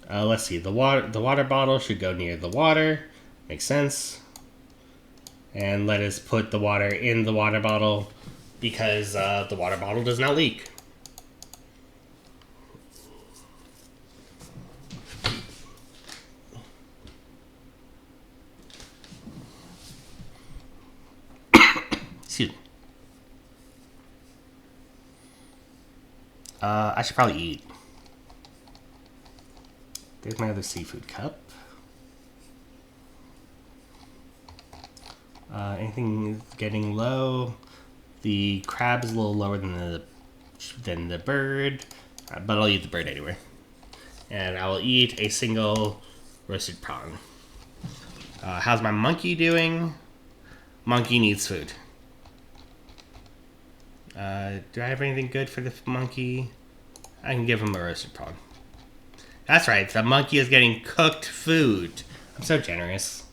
Let's see. The water bottle should go near the water. Makes sense. And let us put the water in the water bottle because the water bottle does not leak. Excuse me. I should probably eat. There's my other seafood cup. Anything getting low? The crab is a little lower than the bird, but I'll eat the bird anyway. And I will eat a single roasted prawn. How's my monkey doing? Monkey needs food. Do I have anything good for the monkey? I can give him a roasted prawn. That's right, the monkey is getting cooked food. I'm so generous.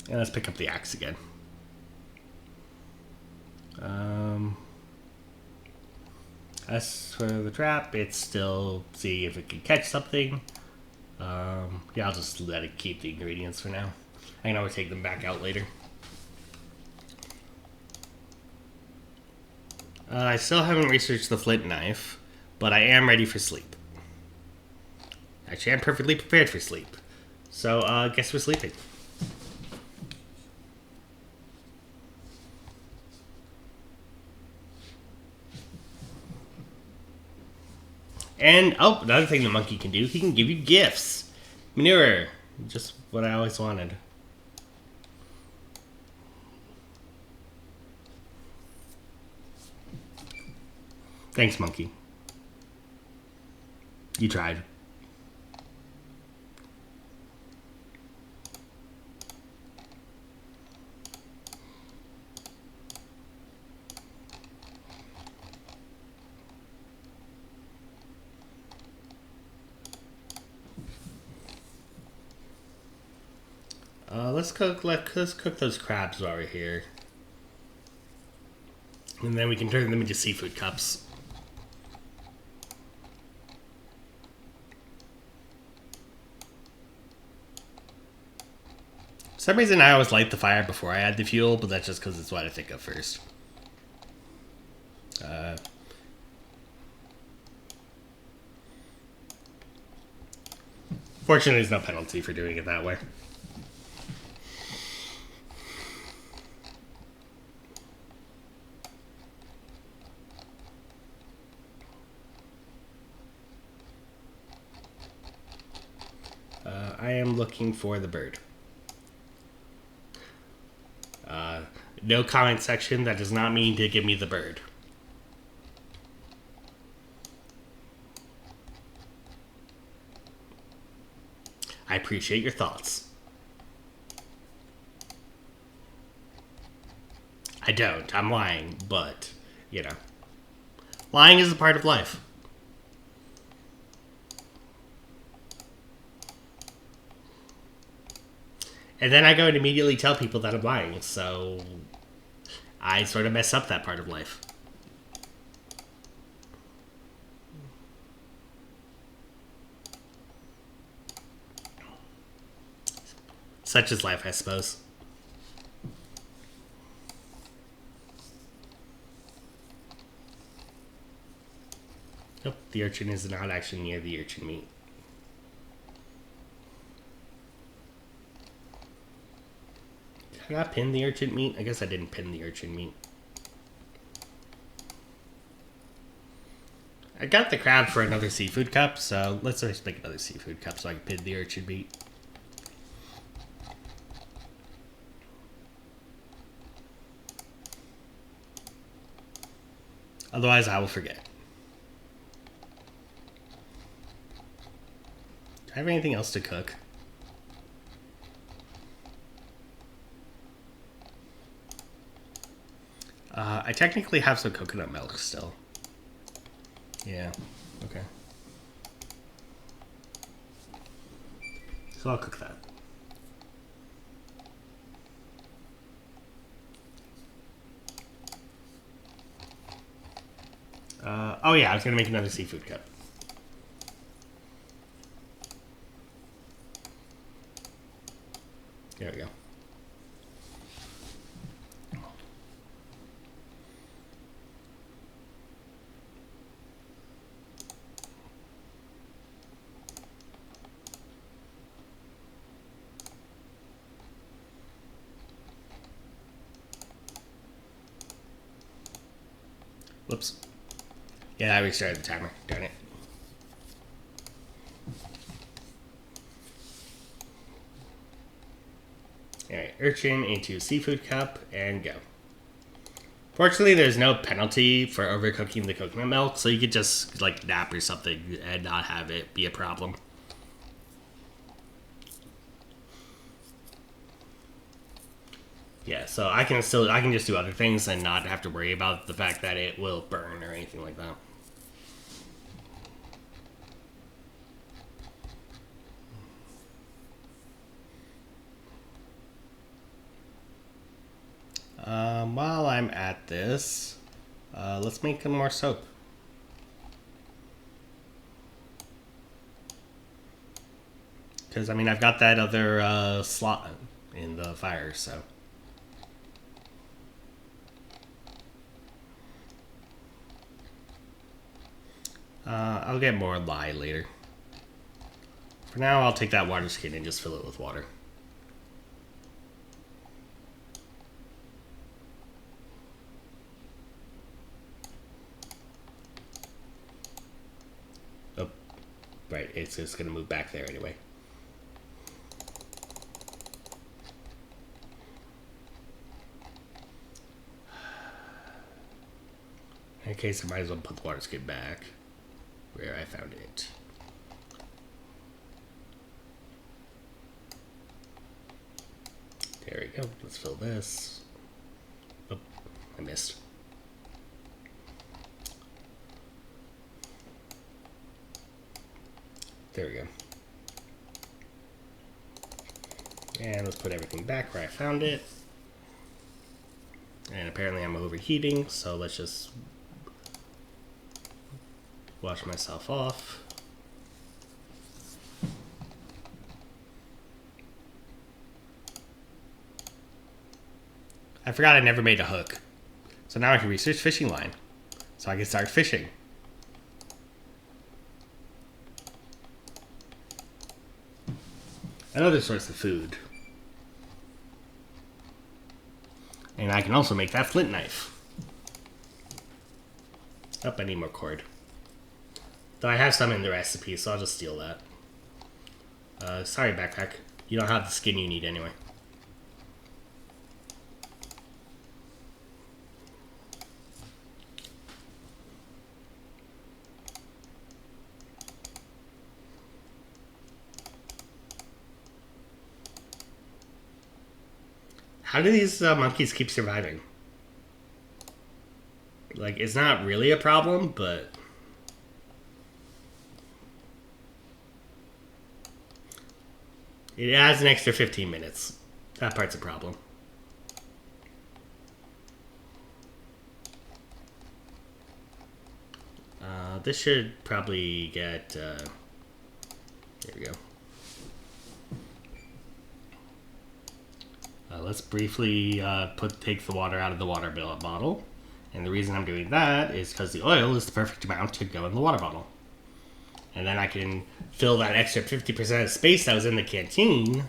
And let's pick up the axe again. As for the trap, it's still see if it can catch something. Yeah, I'll just let it keep the ingredients for now. I can always take them back out later. I still haven't researched the flint knife, but I am ready for sleep. Actually, I'm perfectly prepared for sleep. So, guess we're sleeping. And, oh, another thing the monkey can do, he can give you gifts. Manure. Just what I always wanted. Thanks, monkey. You tried. Let's cook those crabs while we're here. And then we can turn them into seafood cups. For some reason I always light the fire before I add the fuel, but that's just because it's what I think of first. Fortunately, there's no penalty for doing it that way. looking for the bird. No comment section. That does not mean to give me the bird. I appreciate your thoughts. I don't. I'm lying, but, you know. Lying is a part of life. And then I go and immediately tell people that I'm lying, so I sort of mess up that part of life. Such is life, I suppose. Nope, the urchin is not actually near the urchin meat. Did I not pin the urchin meat? I guess I didn't pin the urchin meat. I got the crab for another seafood cup, so let's just make another seafood cup so I can pin the urchin meat. Otherwise, I will forget. Do I have anything else to cook? I technically have some coconut milk still. Yeah, okay. So I'll cook that. Oh yeah, I was gonna make another seafood cup. There we go. Whoops. Yeah, I restarted the timer. Darn it. Alright, urchin into seafood cup and go. Fortunately, there's no penalty for overcooking the coconut milk, so you could just like nap or something and not have it be a problem. Yeah, so I can just do other things and not have to worry about the fact that it will burn or anything like that. While I'm at this, let's make some more soap. Because, I mean, I've got that other slot in the fire, so. I'll get more lye later. For now, I'll take that water skin and just fill it with water. Oh, right, it's just going to move back there anyway. In case I might as well put the water skin back where I found it. There we go. Let's fill this. Oh, I missed. There we go. And let's put everything back where I found it. And apparently I'm overheating, so let's just wash myself off. I forgot I never made a hook. So now I can research fishing line. So I can start fishing. Another source of food. And I can also make that flint knife. Oh, I need more cord. Though I have some in the recipe, so I'll just steal that. Sorry, backpack. You don't have the skin you need anyway. How do these monkeys keep surviving? Like, it's not really a problem, but... It adds an extra 15 minutes. That part's a problem. This should probably get... there we go. Let's briefly take the water out of the water bottle. And the reason I'm doing that is because the oil is the perfect amount to go in the water bottle. And then I can fill that extra 50% of space that was in the canteen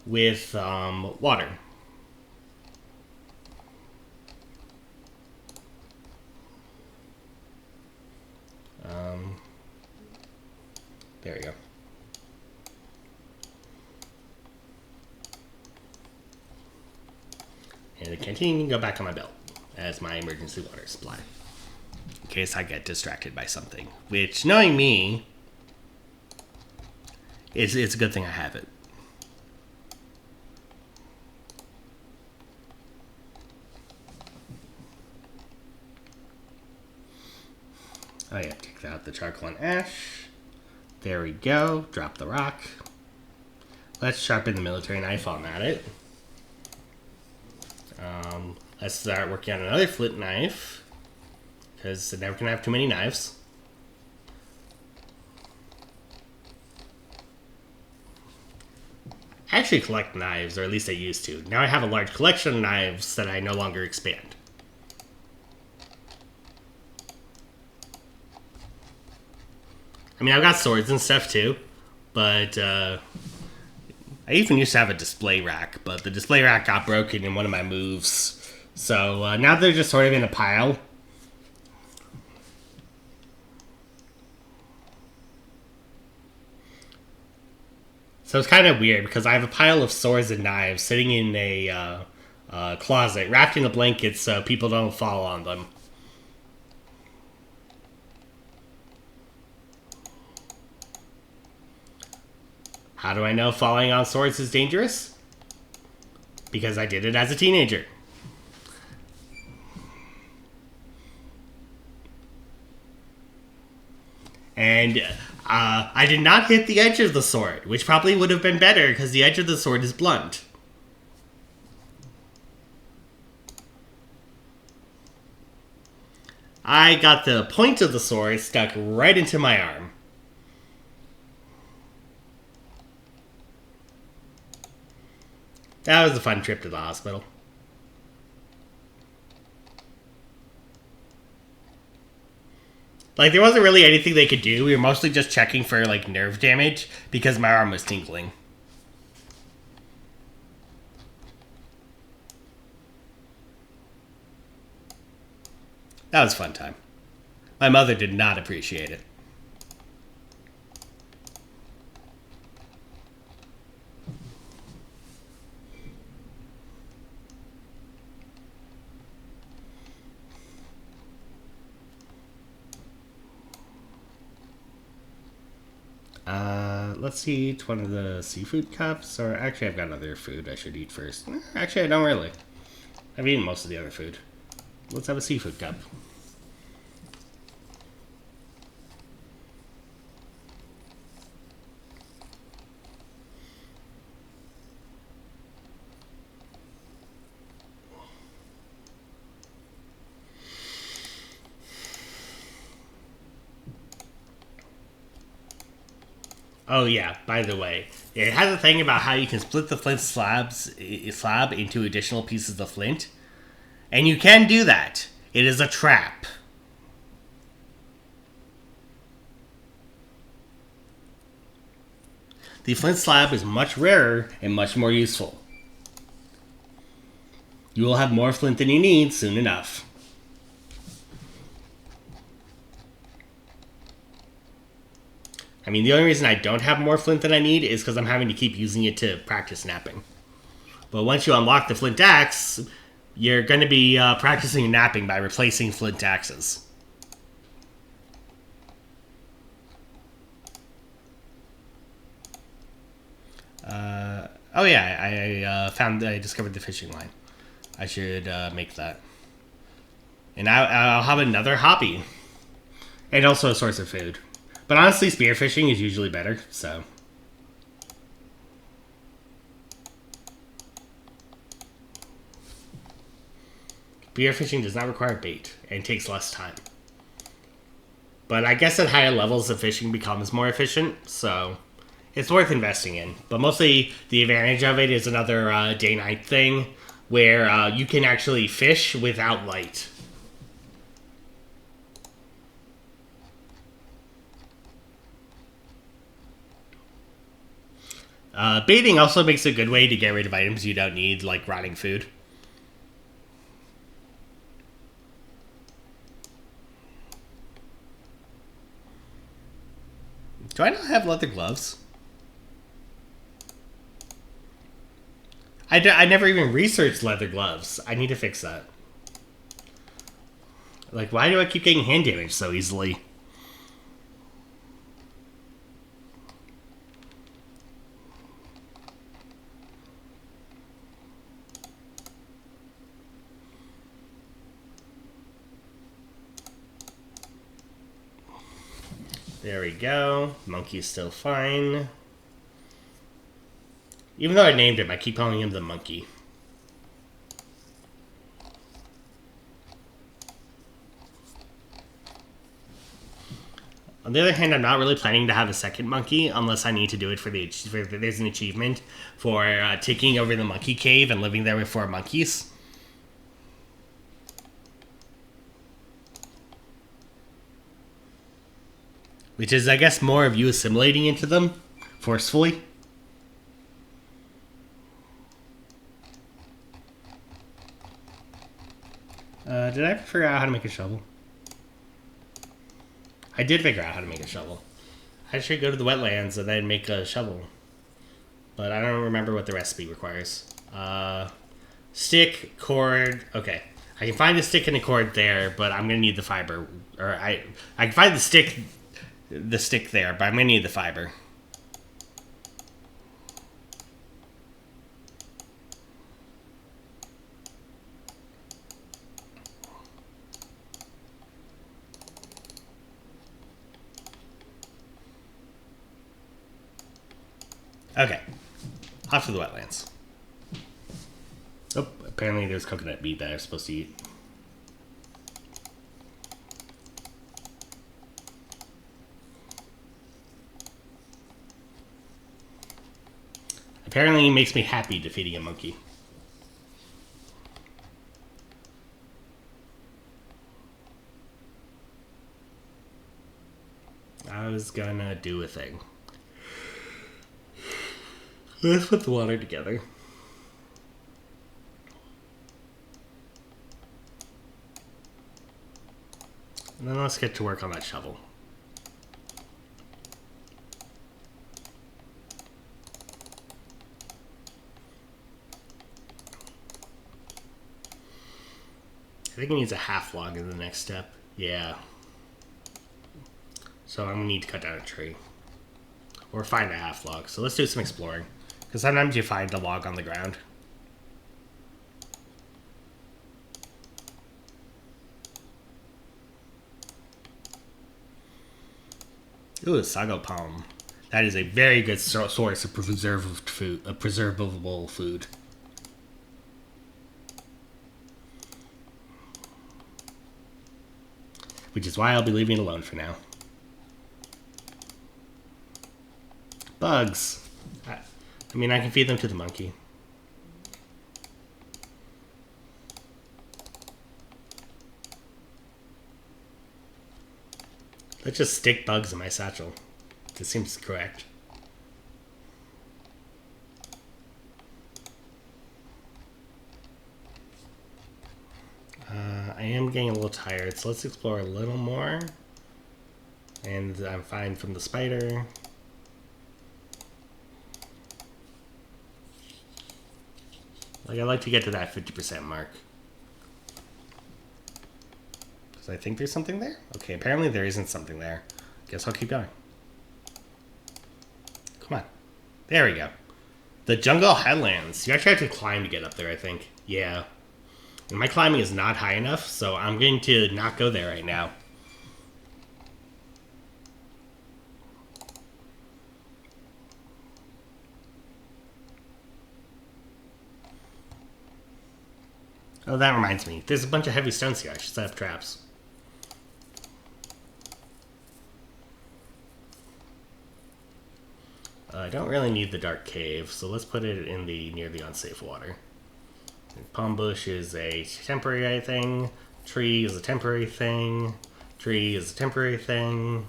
with water. There we go. And the canteen can go back on my belt as my emergency water supply. In case I get distracted by something. Which, knowing me, it's a good thing I have it. Oh yeah, take out the charcoal and ash. There we go. Drop the rock. Let's sharpen the military knife on at it. Let's start working on another flint knife. Because I never can have too many knives. I actually collect knives, or at least I used to. Now I have a large collection of knives that I no longer expand. I mean, I've got swords and stuff too, but I even used to have a display rack, but the display rack got broken in one of my moves. So now they're just sort of in a pile. So it's kind of weird because I have a pile of swords and knives sitting in a closet, wrapped in a blanket so people don't fall on them. How do I know falling on swords is dangerous? Because I did it as a teenager. And I did not hit the edge of the sword, which probably would have been better because the edge of the sword is blunt. I got the point of the sword stuck right into my arm. That was a fun trip to the hospital. Like, there wasn't really anything they could do. We were mostly just checking for, like, nerve damage because my arm was tingling. That was a fun time. My mother did not appreciate it. Let's eat one of the seafood cups, or actually I've got other food I should eat first. Actually, I don't really. I've eaten most of the other food. Let's have a seafood cup. Oh yeah, by the way, it has a thing about how you can split the flint slab into additional pieces of flint. And you can do that. It is a trap. The flint slab is much rarer and much more useful. You will have more flint than you need soon enough. I mean, the only reason I don't have more flint than I need is because I'm having to keep using it to practice napping. But once you unlock the flint axe, you're going to be practicing napping by replacing flint axes. Oh yeah, I discovered the fishing line. I should make that. And I'll have another hobby. And also a source of food. But honestly, spearfishing is usually better, so. Spearfishing does not require bait and takes less time. But I guess at higher levels, the fishing becomes more efficient, so it's worth investing in. But mostly, the advantage of it is another day-night thing where you can actually fish without light. Bathing also makes a good way to get rid of items you don't need, like rotting food. Do I not have leather gloves? I never even researched leather gloves. I need to fix that. Like, why do I keep getting hand damage so easily? There we go. Monkey's still fine. Even though I named him, I keep calling him the monkey. On the other hand, I'm not really planning to have a second monkey unless I need to do it for there's an achievement for taking over the monkey cave and living there with 4 monkeys. Which is, I guess, more of you assimilating into them forcefully. Did I figure out how to make a shovel? I did figure out how to make a shovel. I should go to the wetlands and then make a shovel. But I don't remember what the recipe requires. Stick, cord. Okay. I can find the stick and the cord there, but I'm going to need the fiber. Or I can find the stick there, but I'm going to need the fiber. Okay. Off to the wetlands. Oh, apparently there's coconut meat that I'm supposed to eat. Apparently it makes me happy defeating a monkey. I was gonna do a thing. Let's put the water together. And then let's get to work on that shovel. I think it needs a half log in the next step. Yeah. So I'm gonna need to cut down a tree. Or find a half log. So let's do some exploring. Because sometimes you find a log on the ground. Ooh, sago palm. That is a very good source of preservable food. Which is why I'll be leaving it alone for now. Bugs. I mean, I can feed them to the monkey. Let's just stick bugs in my satchel. This seems correct. I am getting a little tired, so let's explore a little more. And I'm fine from the spider. Like, I like to get to that 50% mark. Because I think there's something there. Okay, apparently there isn't something there. Guess I'll keep going. Come on. There we go. The Jungle Headlands. You actually have to climb to get up there, I think. Yeah. And my climbing is not high enough, so I'm going to not go there right now. Oh, that reminds me. There's a bunch of heavy stones here. I should set up traps. I don't really need the dark cave, so let's put it in the near the unsafe water. Palm bush is a temporary thing. Tree is a temporary thing. Tree is a temporary thing.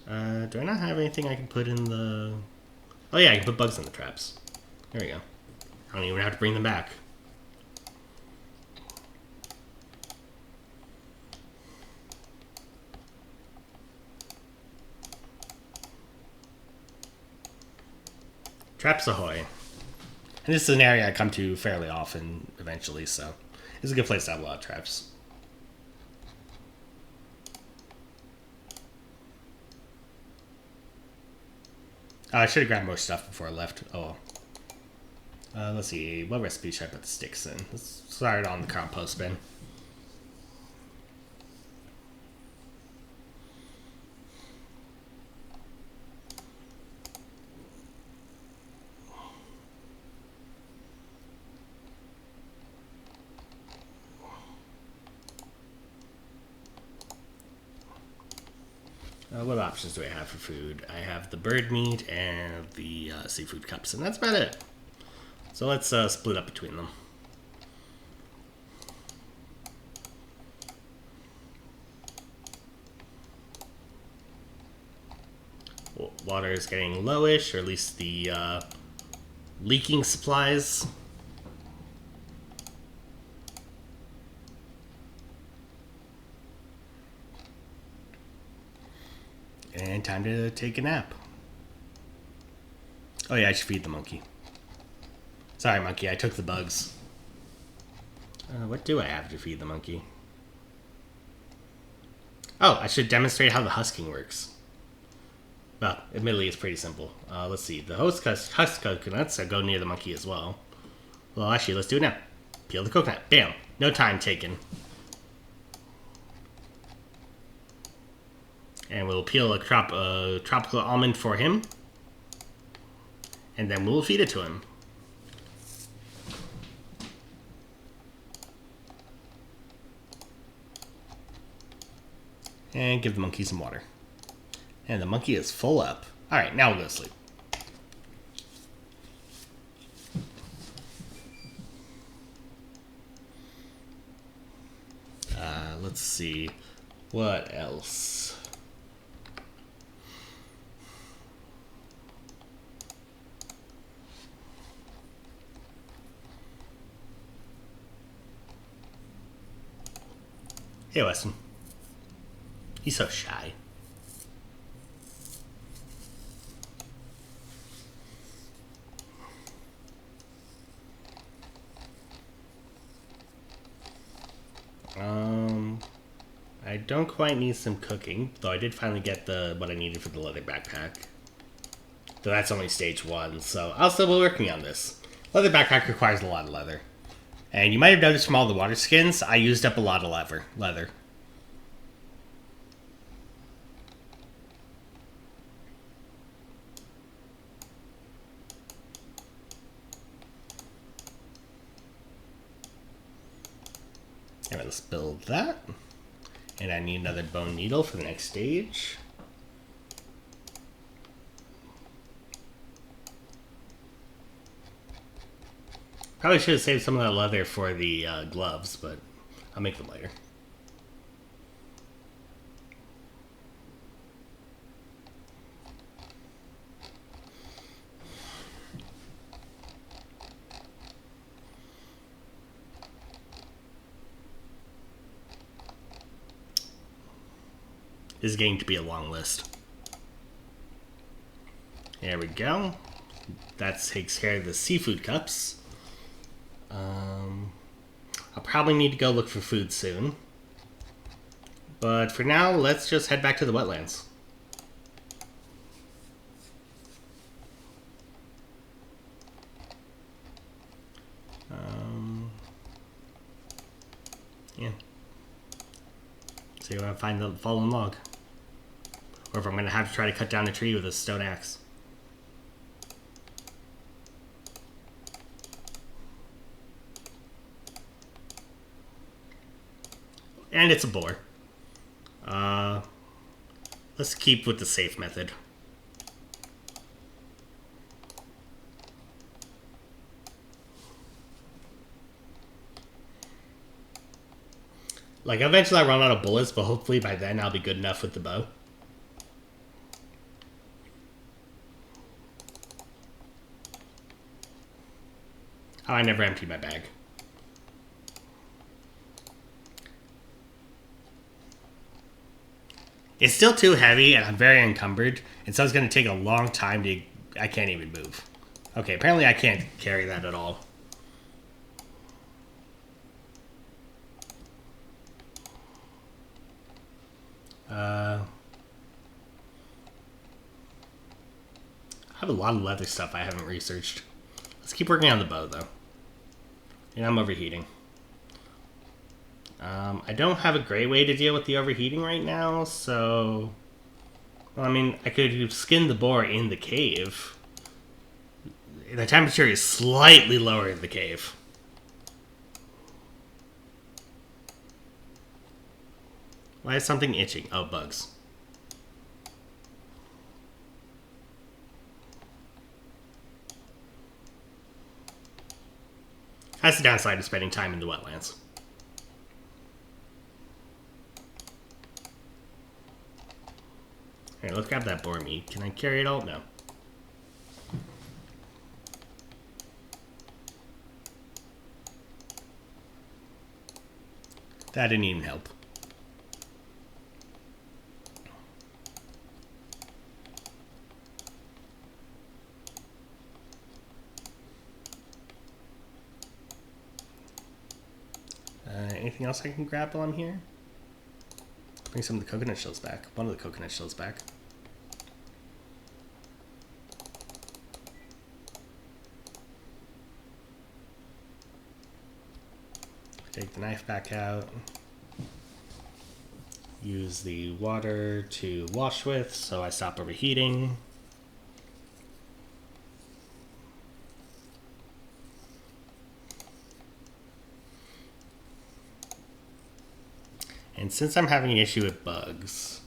Do I not have anything I can put in the... Oh yeah, I can put bugs in the traps. There we go. I don't even have to bring them back. Traps ahoy. And this is an area I come to fairly often eventually, so it's a good place to have a lot of traps. I should have grabbed more stuff before I left. Oh. Let's see. What recipe should I put the sticks in? Let's start on the compost bin. What options do I have for food? I have the bird meat and the seafood cups, and that's about it. So let's split up between them. Water is getting lowish, or at least the leaking supplies. And time to take a nap. Oh yeah, I should feed the monkey. Sorry, monkey, I took the bugs. What do I have to feed the monkey? Oh, I should demonstrate how the husking works. Well, admittedly, it's pretty simple. Let's see. The husk coconuts go near the monkey as well. Well, actually, let's do it now. Peel the coconut. Bam. No time taken. And we'll peel a tropical almond for him. And then we'll feed it to him. And give the monkey some water. And the monkey is full up. Alright, now we'll go to sleep. Let's see. What else? Hey, Weston. He's so shy. I don't quite need some cooking, though I did finally get what I needed for the leather backpack. Though that's only stage 1, so I'll still be working on this. Leather backpack requires a lot of leather. And you might have noticed from all the water skins, I used up a lot of leather. Alright, let's build that. And I need another bone needle for the next stage. Probably should have saved some of that leather for the gloves, but I'll make them later. This is getting to be a long list. There we go. That takes care of the seafood cups. I'll probably need to go look for food soon. But for now, let's just head back to the wetlands. Yeah. See if I find the fallen log. Or if I'm going to have to try to cut down a tree with a stone axe. And it's a boar. Let's keep with the safe method. Like, eventually I run out of bullets, but hopefully by then I'll be good enough with the bow. Oh, I never emptied my bag. It's still too heavy, and I'm very encumbered, and so it's going to take a long time to... I can't even move. Okay, apparently I can't carry that at all. I have a lot of leather stuff I haven't researched. Let's keep working on the bow, though. And I'm overheating. I don't have a great way to deal with the overheating right now, so... Well, I mean, I could skin the boar in the cave. The temperature is slightly lower in the cave. Why is something itching? Oh, bugs. That's the downside of spending time in the wetlands. Alright, let's grab that boar meat. Can I carry it all? No. That didn't even help. Anything else I can grab while I'm here? Bring some of the coconut shells back. One of the coconut shells back. Take the knife back out. Use the water to wash with so I stop overheating. And since I'm having an issue with bugs,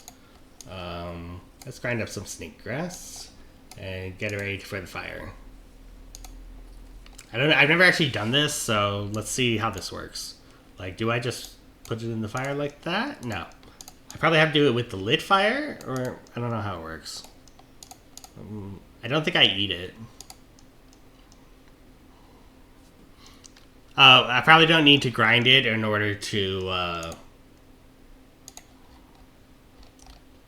let's grind up some snake grass and get it ready for the fire. I don't know, I've never actually done this, so let's see how this works. Like, do I just put it in the fire like that? No. I probably have to do it with the lit fire, or I don't know how it works. I don't think I eat it. I probably don't need to grind it in order to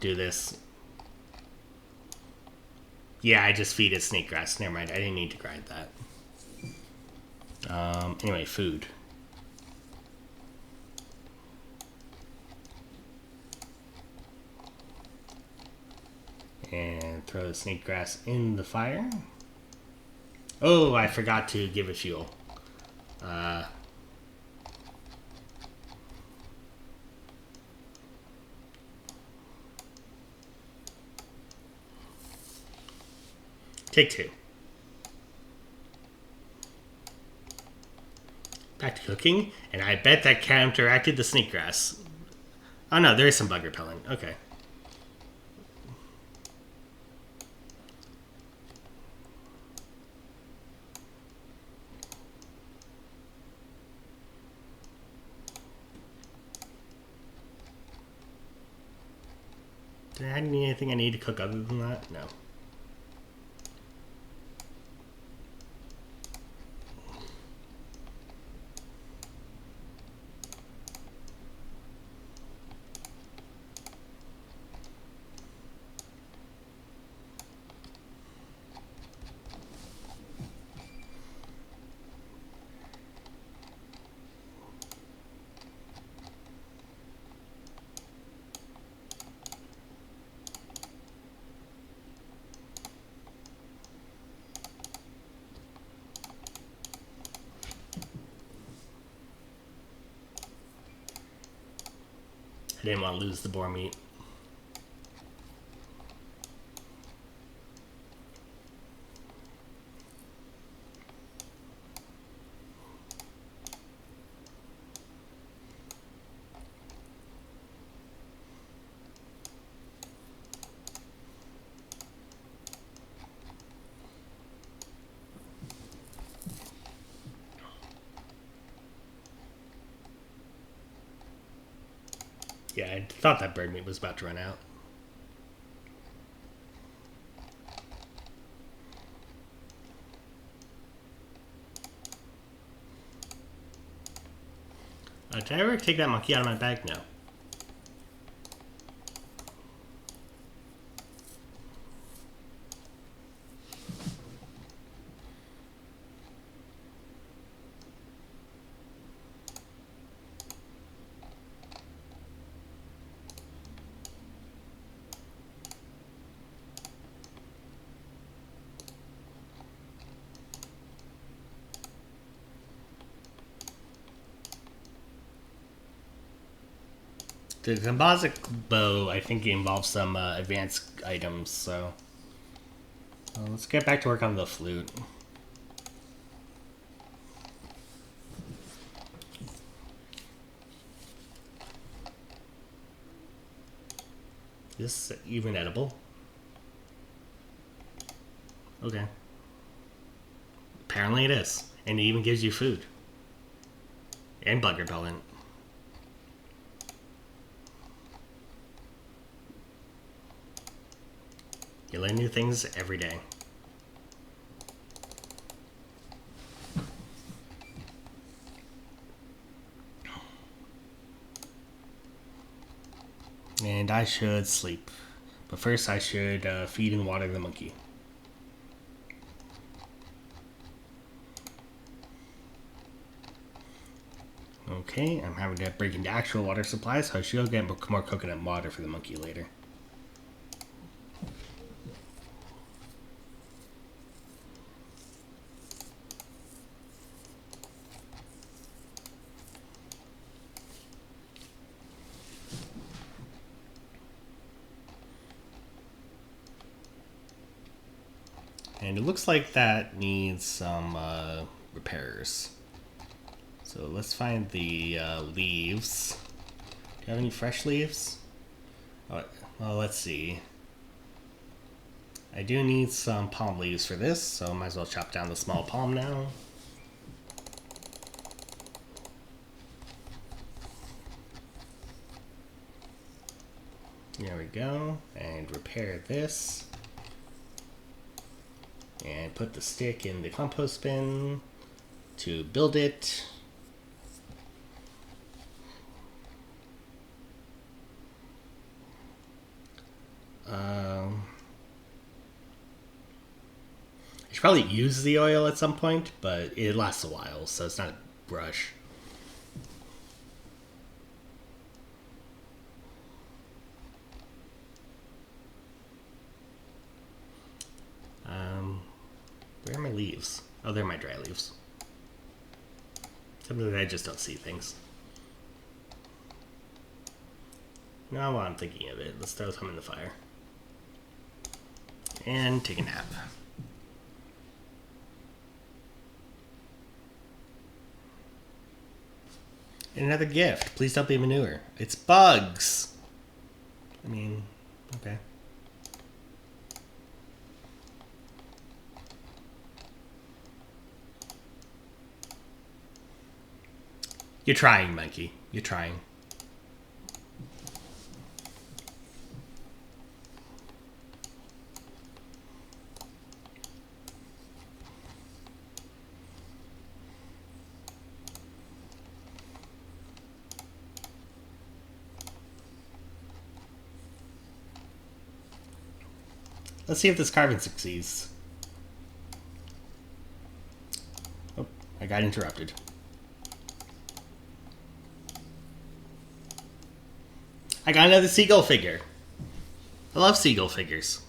do this. Yeah, I just feed it snake grass. Never mind, I didn't need to grind that. Anyway, food. And throw the snake grass in the fire. Oh, I forgot to give it fuel. Take two. Back to cooking, and I bet that counteracted the snake grass. Oh no, there is some bug repellent. Okay. Did I have anything I need to cook other than that? No. I didn't want to lose the boar meat. Yeah, I thought that bird meat was about to run out. Did I ever take that monkey out of my bag? No. The composite bow, I think, involves some advanced items, so... let's get back to work on the flute. Is this even edible? Okay. Apparently it is. And it even gives you food. And bug repellent. You learn new things every day. And I should sleep. But first I should feed and water the monkey. Okay, I'm having to break into actual water supply, so I should get more coconut water for the monkey later. And it looks like that needs some repairs. So let's find the leaves. Do you have any fresh leaves? Oh, well, let's see. I do need some palm leaves for this, so I might as well chop down the small palm now. There we go. And repair this. And put the stick in the compost bin to build it. I should probably use the oil at some point, but it lasts a while, so it's not a rush. Where are my leaves? Oh, they're my dry leaves. Sometimes I just don't see things. Now while I'm thinking of it, let's throw some in the fire. And take a nap. And another gift. Please don't be manure. It's bugs. I mean, okay. You're trying, monkey. You're trying. Let's see if this carving succeeds. Oh, I got interrupted. I got another seagull figure. I love seagull figures.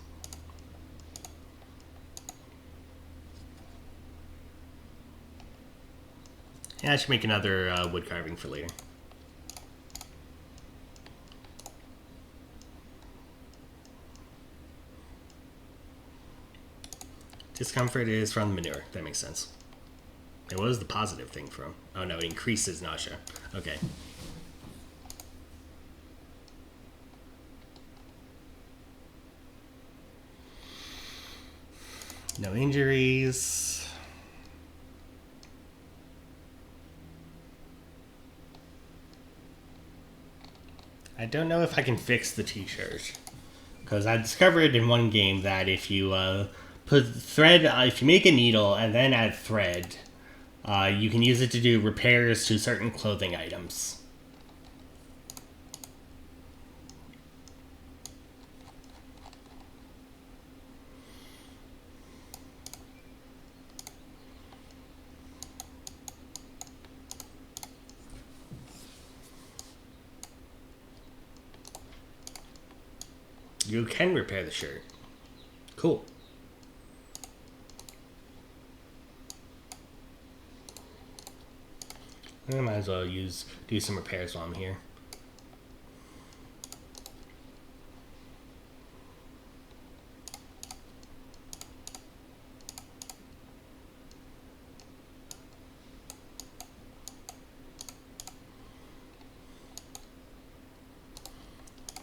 Yeah, I should make another wood carving for later. Discomfort is from the manure. That makes sense. And what was the positive thing from? Oh no, it increases nausea. Okay. No injuries. I don't know if I can fix the t-shirt. Because I discovered in one game that if you put thread, if you make a needle and then add thread, you can use it to do repairs to certain clothing items. You can repair the shirt. Cool. I might as well do some repairs while I'm here.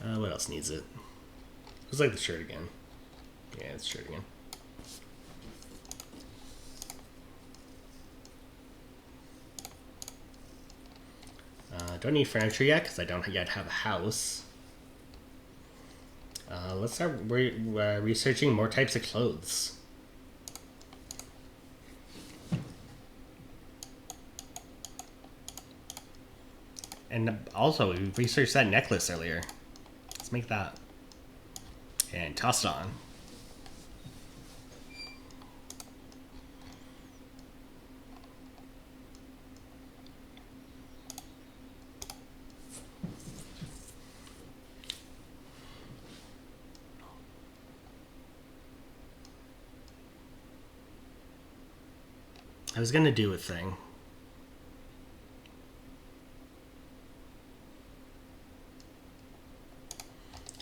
What else needs it? Looks like the shirt again. Yeah, it's the shirt again. Don't need furniture yet because I don't yet have a house. Let's start researching more types of clothes. And also, we researched that necklace earlier. Let's make that. And toss it on. I was gonna do a thing.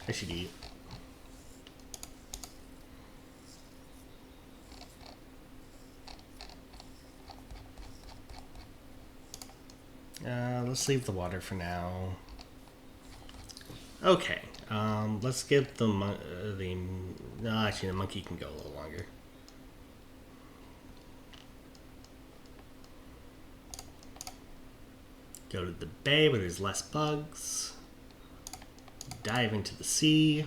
I should eat. Let's leave the water for now. Okay, let's give the no, actually the monkey can go a little longer. Go to the bay where there's less bugs. Dive into the sea.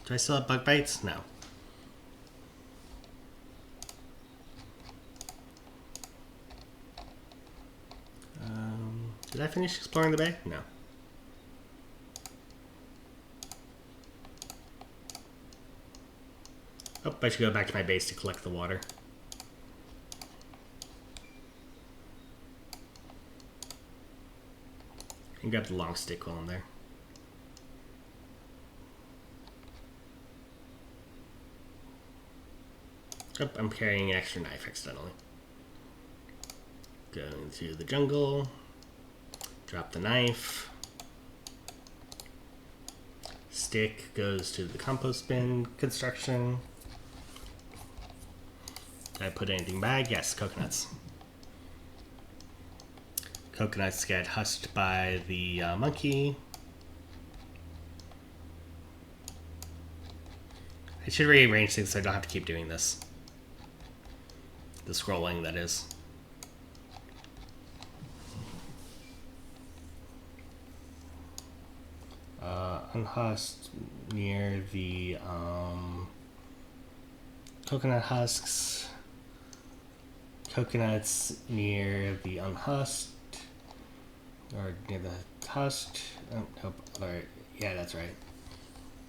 Do I still have bug bites? No. Did I finish exploring the bay? No. Oh, I should go back to my base to collect the water. And grab the long stick while I'm there. Oh, I'm carrying an extra knife accidentally. Going to the jungle. Drop the knife. Stick goes to the compost bin construction. Did I put anything back? Yes, coconuts. Coconuts get husked by the monkey. I should rearrange things so I don't have to keep doing this. The scrolling, that is. Unhusked near the coconut husks. Coconuts near the unhusked. Or near the husked. Oh, nope. Alright. Yeah, that's right.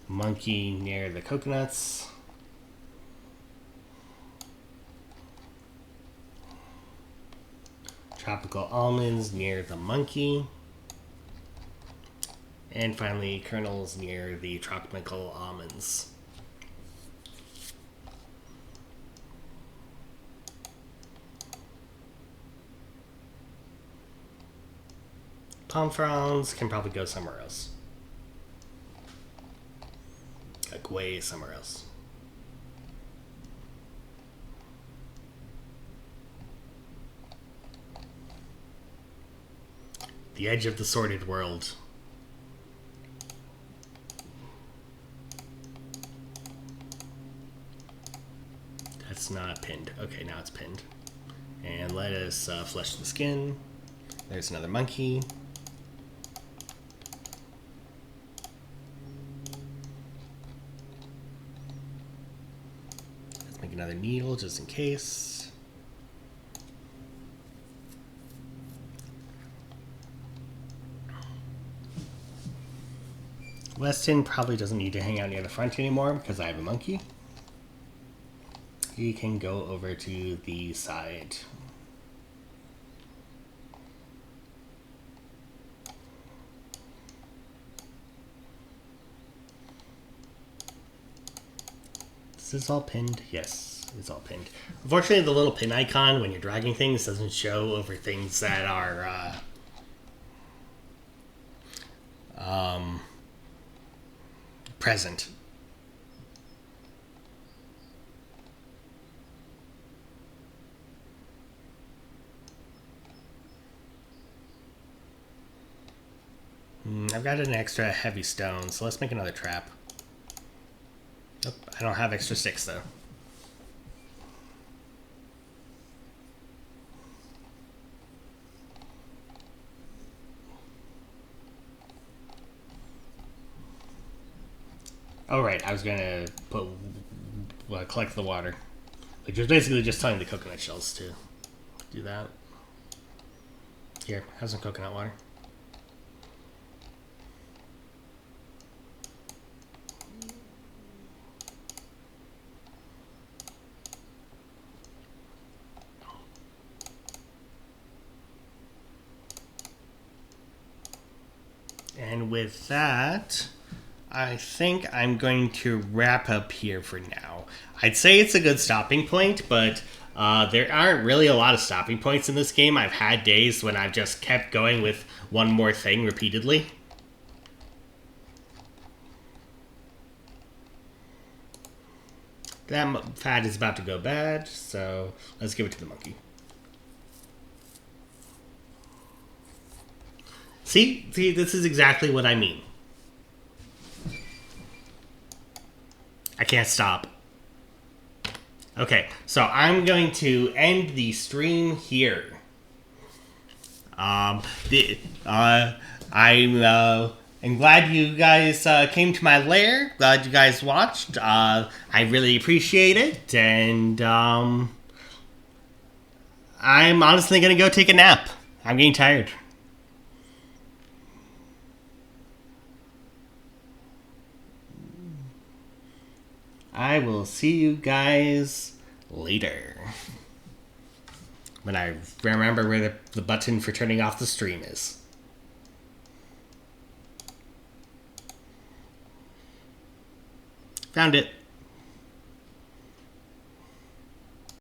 Monkey near the coconuts. Tropical almonds near the monkey. And finally, kernels near the tropical almonds. Palm fronds can probably go somewhere else. Like way somewhere else. The edge of the sordid world. That's not pinned. Okay, now it's pinned. And let us flesh the skin. There's another monkey. Let's make another needle just in case. Weston probably doesn't need to hang out near the front anymore because I have a monkey. He can go over to the side. Is this all pinned? Yes, it's all pinned. Unfortunately, the little pin icon when you're dragging things doesn't show over things that are present. I've got an extra heavy stone, so let's make another trap. Nope, I don't have extra sticks though. Oh right, I was gonna collect the water, which was basically just telling the coconut shells to do that. Here, have some coconut water. And with that, I think I'm going to wrap up here for now. I'd say it's a good stopping point, but there aren't really a lot of stopping points in this game. I've had days when I've just kept going with one more thing repeatedly. That fat is about to go bad, so let's give it to the monkey. See, this is exactly what I mean. I can't stop. Okay, so I'm going to end the stream here. I'm glad you guys came to my lair. Glad you guys watched. I really appreciate it, and I'm honestly gonna go take a nap. I'm getting tired. I will see you guys later. When I remember where the button for turning off the stream is. Found it.